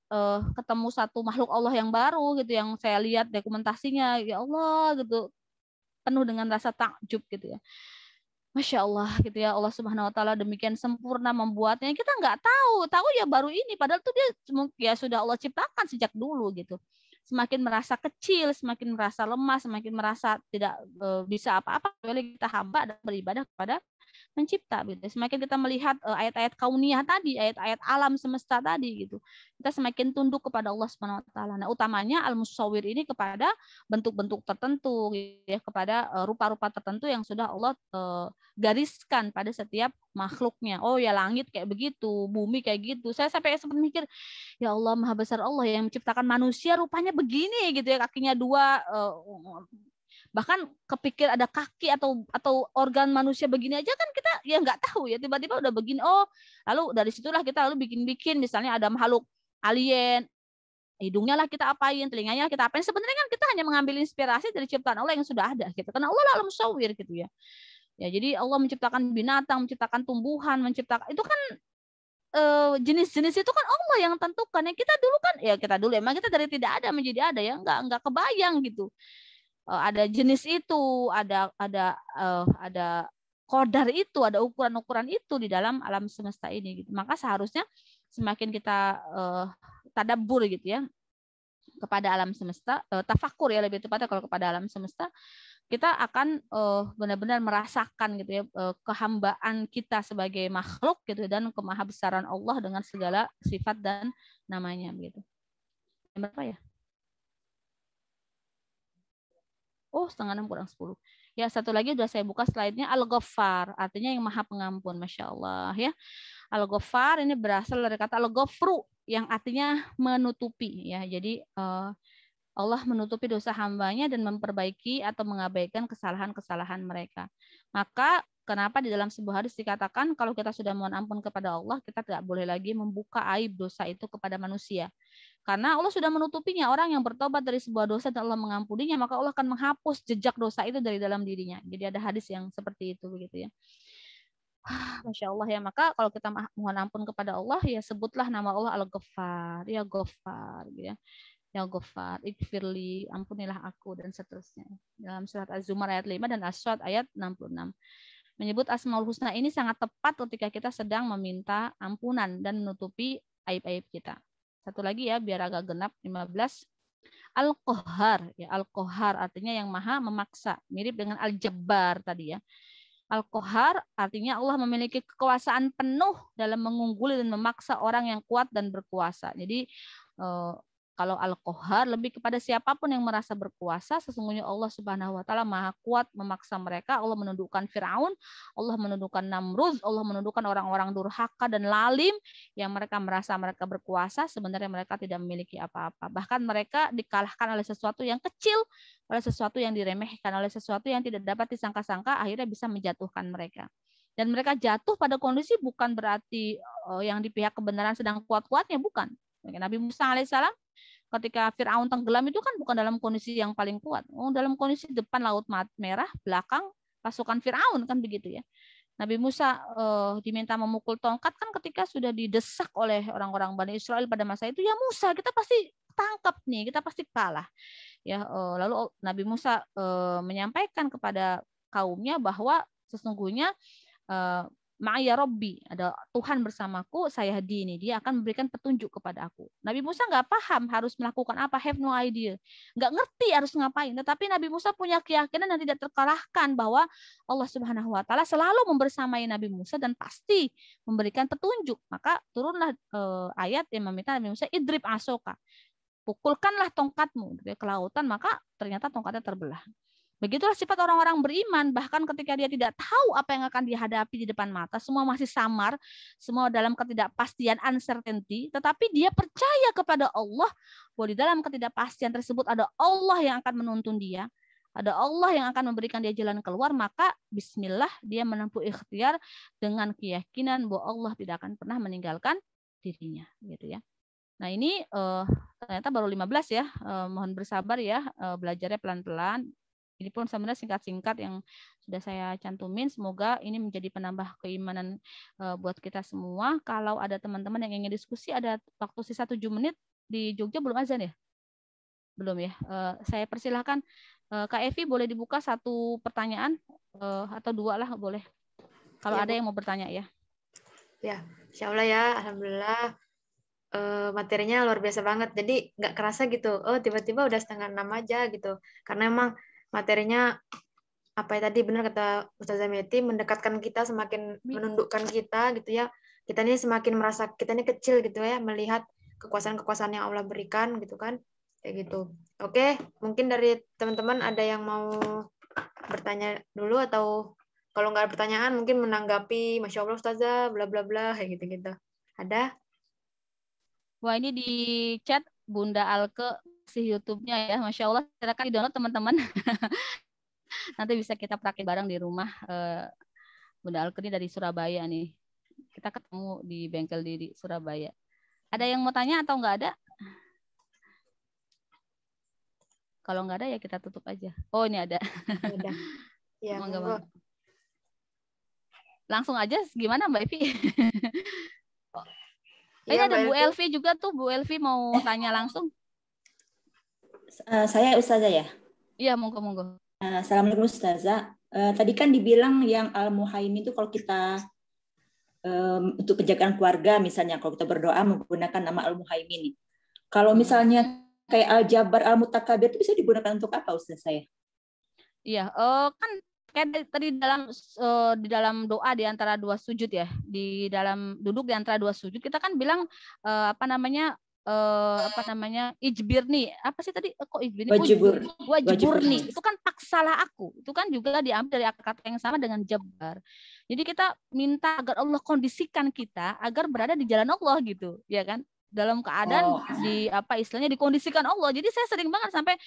ketemu satu makhluk Allah yang baru gitu, yang saya lihat dokumentasinya, ya Allah gitu, penuh dengan rasa takjub gitu ya. Masya Allah gitu ya, Allah Subhanahu Wa Taala demikian sempurna membuatnya. Kita nggak tahu ya baru ini, padahal tuh dia ya sudah Allah ciptakan sejak dulu gitu. Semakin merasa kecil, semakin merasa lemah, semakin merasa tidak bisa apa-apa, kecuali kita hamba dan beribadah kepada mencipta gitu. Semakin kita melihat ayat-ayat kauniyah tadi, ayat-ayat alam semesta tadi gitu, kita semakin tunduk kepada Allah Subhanahu wa taala. Nah, utamanya Al-Musawwir ini kepada bentuk-bentuk tertentu ya, kepada rupa-rupa tertentu yang sudah Allah gariskan pada setiap makhluknya. Oh ya, langit kayak begitu, bumi kayak gitu. Saya sampai sempat mikir, ya Allah, maha besar Allah yang menciptakan manusia rupanya begini gitu ya, kakinya 2, bahkan kepikir ada kaki atau organ manusia begini aja kan kita ya nggak tahu ya, tiba-tiba udah begini. Oh, lalu dari situlah kita bikin misalnya ada makhluk alien, hidungnya lah kita apain, telinganya lah kita apain. Sebenarnya kan kita hanya mengambil inspirasi dari ciptaan Allah yang sudah ada gitu, karena Allah lah Al-Musawwir gitu ya. Ya, jadi Allah menciptakan binatang, menciptakan tumbuhan, menciptakan itu kan jenis-jenis itu kan Allah yang tentukan. Yang kita dulu emang kita dari tidak ada menjadi ada ya, nggak kebayang gitu. Ada jenis itu, ada qadar itu, ada ukuran-ukuran itu di dalam alam semesta ini gitu. Maka seharusnya semakin kita tadabbur gitu ya kepada alam semesta, tafakur ya lebih tepatnya kalau kepada alam semesta, kita akan benar-benar merasakan gitu ya kehambaan kita sebagai makhluk gitu dan kemahabesaran Allah dengan segala sifat dan namanya begitu. Yang berapa ya? Oh, 5:30 kurang 10. Ya, satu lagi sudah saya buka slide-nya, Al-Ghaffar, artinya yang Maha Pengampun, Masya Allah ya. Al-Ghaffar ini berasal dari kata Al-Ghafru yang artinya menutupi ya. Jadi Allah menutupi dosa hambanya dan memperbaiki atau mengabaikan kesalahan-kesalahan mereka. Maka kenapa di dalam sebuah hadis dikatakan kalau kita sudah mohon ampun kepada Allah, kita tidak boleh lagi membuka aib dosa itu kepada manusia. Karena Allah sudah menutupinya. Orang yang bertobat dari sebuah dosa dan Allah mengampuninya, maka Allah akan menghapus jejak dosa itu dari dalam dirinya. Jadi ada hadis yang seperti itu begitu ya. Masya Allah ya. Maka kalau kita mohon ampun kepada Allah, ya sebutlah nama Allah Al-Ghaffar, ya Ghaffar gitu ya. Ya Ghaffar, ikfirli, ampunilah aku, dan seterusnya. Dalam surat Az-Zumar ayat 5 dan As-Sad ayat 66. Menyebut Asmaul Husna ini sangat tepat ketika kita sedang meminta ampunan dan menutupi aib-aib kita. Satu lagi ya, biar agak genap, 15. Al-Qahhar, ya Al-Qahhar artinya yang maha memaksa, mirip dengan Al-Jabbar tadi ya. Al-Qahhar artinya Allah memiliki kekuasaan penuh dalam mengungguli dan memaksa orang yang kuat dan berkuasa. Jadi kalau Al-Qahhar lebih kepada siapapun yang merasa berkuasa, sesungguhnya Allah Subhanahu wa taala Maha kuat memaksa mereka. Allah menundukkan Firaun, Allah menundukkan Namrud, Allah menundukkan orang-orang durhaka dan lalim yang mereka merasa mereka berkuasa, sebenarnya mereka tidak memiliki apa-apa. Bahkan mereka dikalahkan oleh sesuatu yang kecil, oleh sesuatu yang diremehkan, oleh sesuatu yang tidak dapat disangka-sangka, akhirnya bisa menjatuhkan mereka. Dan mereka jatuh pada kondisi bukan berarti yang di pihak kebenaran sedang kuat-kuatnya, bukan. Nabi Musa alaihissalam ketika Firaun tenggelam itu kan bukan dalam kondisi yang paling kuat. Dalam kondisi depan Laut Merah, belakang pasukan Firaun kan begitu ya. Nabi Musa diminta memukul tongkat kan ketika sudah didesak oleh orang-orang Bani Israel pada masa itu, ya Musa, kita pasti tangkap nih, kita pasti kalah. Ya, lalu Nabi Musa menyampaikan kepada kaumnya bahwa sesungguhnya Ma'aya Robbi, ada Tuhan bersamaku, saya dini, dia akan memberikan petunjuk kepada aku. Nabi Musa nggak paham harus melakukan apa, have no idea, nggak ngerti harus ngapain. Tetapi Nabi Musa punya keyakinan yang tidak terkalahkan bahwa Allah Subhanahu Wa Taala selalu membersamai Nabi Musa dan pasti memberikan petunjuk. Maka turunlah ayat yang meminta Nabi Musa, idrib asoka, pukulkanlah tongkatmu ke lautan, maka ternyata tongkatnya terbelah. Begitulah sifat orang-orang beriman, bahkan ketika dia tidak tahu apa yang akan dihadapi di depan mata, semua masih samar, semua dalam ketidakpastian, uncertainty, tetapi dia percaya kepada Allah, bahwa di dalam ketidakpastian tersebut ada Allah yang akan menuntun dia, ada Allah yang akan memberikan dia jalan keluar, maka bismillah dia menempuh ikhtiar dengan keyakinan bahwa Allah tidak akan pernah meninggalkan dirinya, gitu ya. Nah ini ternyata baru 15 ya, mohon bersabar ya, belajarnya pelan-pelan. Ini pun sebenarnya singkat-singkat yang sudah saya cantumin. Semoga ini menjadi penambah keimanan buat kita semua. Kalau ada teman-teman yang ingin diskusi, ada waktu sisa 7 menit. Di Jogja belum azan ya? Belum ya. Saya persilahkan Kak Evi, boleh dibuka satu pertanyaan atau dua lah boleh. Kalau ya, ada yang mau bertanya ya. Ya, insya Allah ya. Alhamdulillah. Materinya luar biasa banget. Jadi nggak kerasa gitu. Oh, tiba-tiba udah 5:30 aja gitu. Karena emang materinya apa ya tadi benar kata Ustazah Meti, mendekatkan kita, semakin menundukkan kita gitu ya. Kita ini semakin merasa kita ini kecil gitu ya, melihat kekuasaan-kekuasaan yang Allah berikan gitu kan. Kayak gitu. Oke, mungkin dari teman-teman ada yang mau bertanya dulu, atau kalau nggak ada pertanyaan mungkin menanggapi Masya Allah Ustazah bla bla bla kayak gitu-gitu. Ada? Wah, ini di chat Bunda Alke si YouTube-nya ya, Masya Allah. Silakan di-download teman-teman. Nanti bisa kita praktek bareng di rumah. Bunda Alke ini dari Surabaya nih. Kita ketemu di bengkel di Surabaya. Ada yang mau tanya atau nggak ada? Kalau nggak ada ya kita tutup aja. Oh, ini ada. Ada. Ya, Langsung aja, gimana Mbak Evi? Kayaknya ada Bu Elvi juga tuh. Bu Elvi mau tanya langsung. Saya Ustazah ya? Iya, monggo. Assalamualaikum Ustazah. Tadi kan dibilang yang Al-Muhaimin itu kalau kita untuk penjagaan keluarga, misalnya kalau kita berdoa menggunakan nama Al-Muhaimin. Kalau misalnya kayak Al-Jabbar, Al-Mutakabir itu bisa digunakan untuk apa Ustaz saya? Iya, kan kayak tadi di dalam doa di antara dua sujud ya, di dalam duduk di antara dua sujud kita kan bilang ijbirni, apa sih tadi kok ijbirni? Wajburni. Itu kan paksalah aku. Itu kan juga diambil dari kata yang sama dengan jabbar. Jadi kita minta agar Allah kondisikan kita agar berada di jalan Allah gitu, ya kan? Dalam keadaan istilahnya dikondisikan Allah. Jadi saya sering banget sampai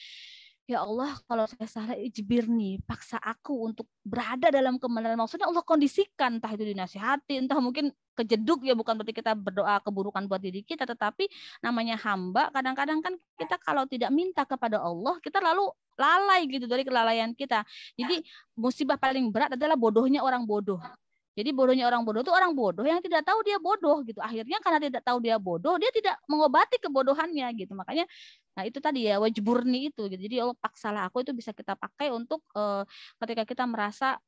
ya Allah, kalau saya salah ijbirni, paksa aku untuk berada dalam kebenaran. Maksudnya Allah kondisikan, entah itu dinasihati, entah mungkin kejeduk ya, bukan berarti kita berdoa keburukan buat diri kita, tetapi namanya hamba, kadang-kadang kan kita kalau tidak minta kepada Allah, kita lalu lalai gitu dari kelalaian kita. Jadi musibah paling berat adalah bodohnya orang bodoh. Jadi bodohnya orang bodoh itu orang bodoh yang tidak tahu dia bodoh gitu. Akhirnya karena tidak tahu dia bodoh, dia tidak mengobati kebodohannya gitu. Makanya nah itu tadi ya wajburni itu gitu. Jadi Allah paksalah aku itu bisa kita pakai untuk ketika kita merasa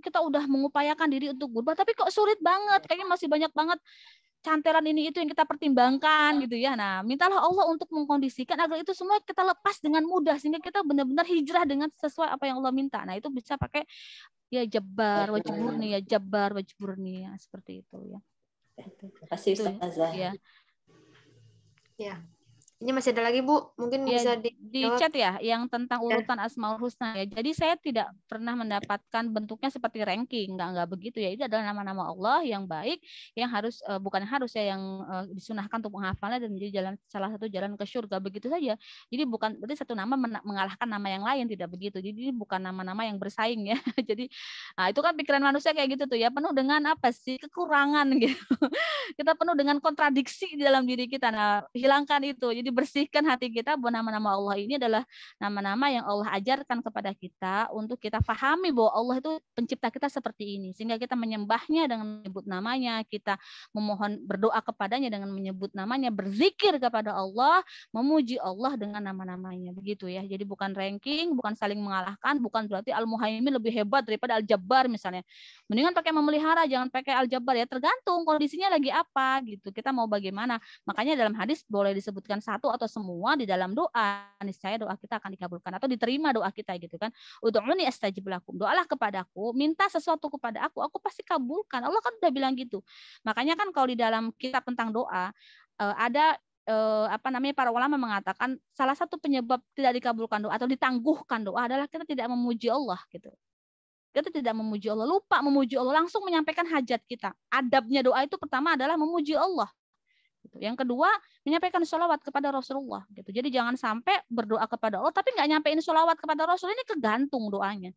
kita udah mengupayakan diri untuk berubah tapi kok sulit banget. Kayaknya masih banyak banget cantelan ini itu yang kita pertimbangkan gitu ya. Nah, mintalah Allah untuk mengkondisikan agar itu semua kita lepas dengan mudah sehingga kita benar-benar hijrah dengan sesuai apa yang Allah minta. Nah, itu bisa pakai ya jabbar wajburni ya seperti itu ya. Terima kasih Ustazah. Ya. Ini masih ada lagi Bu, mungkin ya, bisa di chat ya yang tentang urutan Asmaul Husna ya. Jadi saya tidak pernah mendapatkan bentuknya seperti ranking, enggak begitu ya. Itu adalah nama-nama Allah yang baik yang harus bukan harus ya yang disunahkan untuk menghafalnya dan menjadi salah satu jalan ke surga begitu saja. Jadi bukan berarti satu nama mengalahkan nama yang lain, tidak begitu. Jadi bukan nama-nama yang bersaing ya. Jadi itu kan pikiran manusia kayak gitu tuh ya, penuh dengan apa sih kekurangan gitu. Kita penuh dengan kontradiksi di dalam diri kita. Nah, hilangkan itu. Jadi bersihkan hati kita bahwa nama-nama Allah ini adalah nama-nama yang Allah ajarkan kepada kita untuk kita pahami bahwa Allah itu pencipta kita seperti ini. Sehingga kita menyembahnya dengan menyebut namanya, kita memohon berdoa kepadanya dengan menyebut namanya, berzikir kepada Allah, memuji Allah dengan nama-namanya. Begitu ya. Jadi bukan ranking, bukan saling mengalahkan, bukan berarti Al-Muhaimin lebih hebat daripada Al-Jabbar misalnya. Mendingan pakai memelihara, jangan pakai Al-Jabbar ya. Tergantung kondisinya lagi apa gitu. Kita mau bagaimana. Makanya dalam hadis boleh disebutkan satu atau semua di dalam doa. Niscaya doa kita akan dikabulkan atau diterima doa kita gitu kan. Ud'uni astajib lakum. Doalah kepadaku, minta sesuatu kepada aku pasti kabulkan. Allah kan udah bilang gitu. Makanya kan kalau di dalam kitab tentang doa ada para ulama mengatakan salah satu penyebab tidak dikabulkan doa atau ditangguhkan doa adalah kita tidak memuji Allah gitu. Kita tidak memuji Allah, lupa memuji Allah, langsung menyampaikan hajat kita. Adabnya doa itu pertama adalah memuji Allah. Yang kedua, menyampaikan sholawat kepada Rasulullah. Jadi jangan sampai berdoa kepada Allah, tapi nggak nyampein sholawat kepada Rasul, ini kegantung doanya.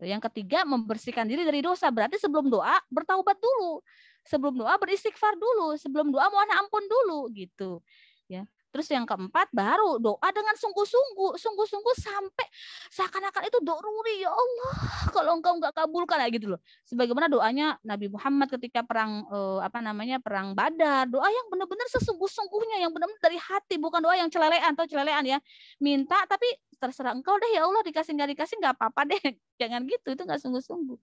Yang ketiga, membersihkan diri dari dosa. Berarti sebelum doa, bertaubat dulu. Sebelum doa, beristighfar dulu. Sebelum doa, mohon ampun dulu. Gitu. Ya. Terus yang keempat baru doa dengan sungguh-sungguh sampai seakan-akan itu doruri, ya Allah kalau engkau nggak kabulkan kayak gitu loh. Sebagaimana doanya Nabi Muhammad ketika perang perang Badar, doa yang benar-benar sesungguh-sungguhnya, yang benar-benar dari hati, bukan doa yang celelean ya. Minta tapi terserah engkau deh ya Allah, dikasih nggak apa-apa deh. Jangan gitu, itu nggak sungguh-sungguh.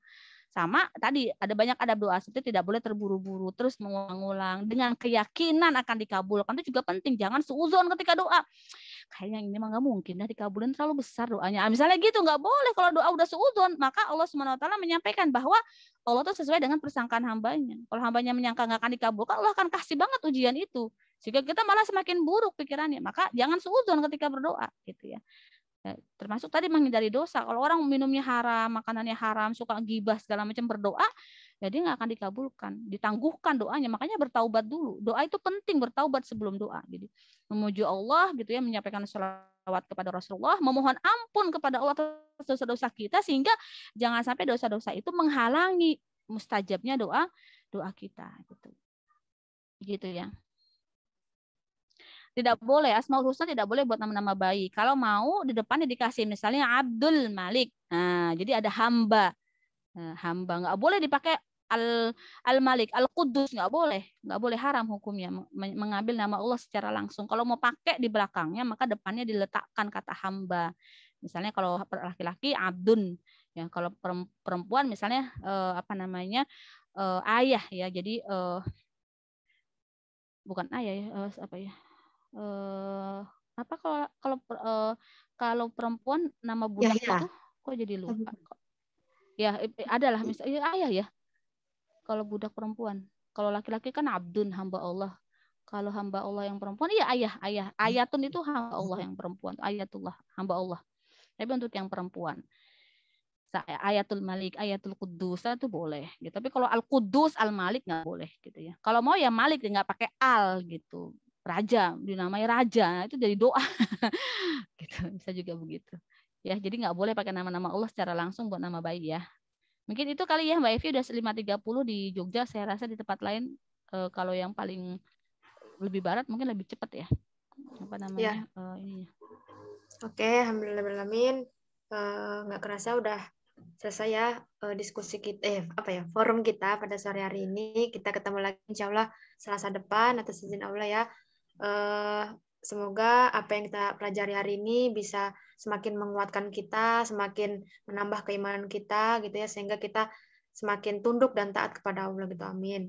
Sama tadi ada banyak adab doa seperti tidak boleh terburu-buru, terus mengulang-ulang dengan keyakinan akan dikabulkan. Itu juga penting, jangan suudzon ketika doa. Kayaknya ini mah nggak mungkin ya dikabulin, terlalu besar doanya. Misalnya gitu, nggak boleh kalau doa udah suudzon. Maka Allah SWT menyampaikan bahwa Allah itu sesuai dengan persangkaan hambanya. Kalau hambanya menyangka nggak akan dikabulkan, Allah akan kasih banget ujian itu. Sehingga kita malah semakin buruk pikirannya. Maka jangan suudzon ketika berdoa gitu ya. Termasuk tadi menghindari dosa. Kalau orang minumnya haram, makanannya haram, suka gibah segala macam, berdoa, ya dia nggak akan dikabulkan, ditangguhkan doanya. Makanya bertaubat dulu. Doa itu penting, bertaubat sebelum doa. Jadi memuji Allah gitu ya, menyampaikan sholawat kepada Rasulullah, memohon ampun kepada Allah atas dosa-dosa kita, sehingga jangan sampai dosa-dosa itu menghalangi mustajabnya doa kita gitu ya. Tidak boleh, Asmaul Husna tidak boleh buat nama-nama bayi. Kalau mau di depannya dikasih misalnya Abdul Malik. Nah, jadi ada hamba. Hamba nggak boleh dipakai Al-Malik, Al-Quddus nggak boleh, haram hukumnya mengambil nama Allah secara langsung. Kalau mau pakai di belakangnya maka depannya diletakkan kata hamba. Misalnya kalau laki-laki Abdun, ya kalau perempuan misalnya ayah ya. Jadi bukan ayah ya, apa ya? Apa kalau perempuan nama budak itu kok jadi lupa kok. Ya adalah misalnya ayah ya. Kalau budak perempuan, kalau laki-laki kan abdun, hamba Allah. Kalau hamba Allah yang perempuan, iya ayah. Ayatun itu hamba Allah yang perempuan, ayatullah, hamba Allah. Tapi untuk yang perempuan, ayatul Malik, ayatul Quddus itu boleh. Gitu. Tapi kalau al Quddus, al Malik nggak boleh, gitu ya. Kalau mau ya Malik nggak pakai al, gitu. Raja, dinamai raja, itu jadi doa, gitu. Bisa juga begitu. Ya, jadi nggak boleh pakai nama-nama Allah secara langsung buat nama bayi ya. Mungkin itu kali ya Mbak Evi, udah 5.30 di Jogja. Saya rasa di tempat lain kalau yang paling lebih barat mungkin lebih cepat ya. Apa namanya? Ya. Oke, alhamdulillahirrahmanirrahim. Nggak kerasa udah selesai ya diskusi kita, forum kita pada sore hari ini. Kita ketemu lagi insya Allah Selasa depan atas izin Allah ya. Semoga apa yang kita pelajari hari ini bisa semakin menguatkan kita, semakin menambah keimanan kita gitu ya, sehingga kita semakin tunduk dan taat kepada Allah gitu. Amin.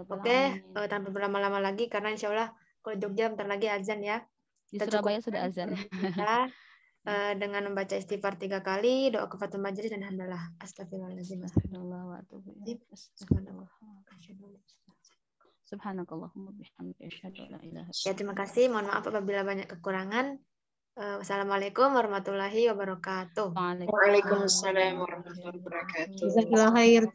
Oke, tanpa berlama-lama lagi karena insya Allah kalau Jogja bentar lagi azan ya. Di Surabaya sudah azan. Kita dengan membaca istighfar 3 kali, doa kafaratul majelis dan hamdalah. Astagfirullahaladzim. Subhanakallahumma bihamdika asyhadu an la ilaha illa anta. Ya, terima kasih. Mohon maaf apabila banyak kekurangan. Wassalamualaikum warahmatullahi wabarakatuh. Waalaikumsalam warahmatullahi wabarakatuh.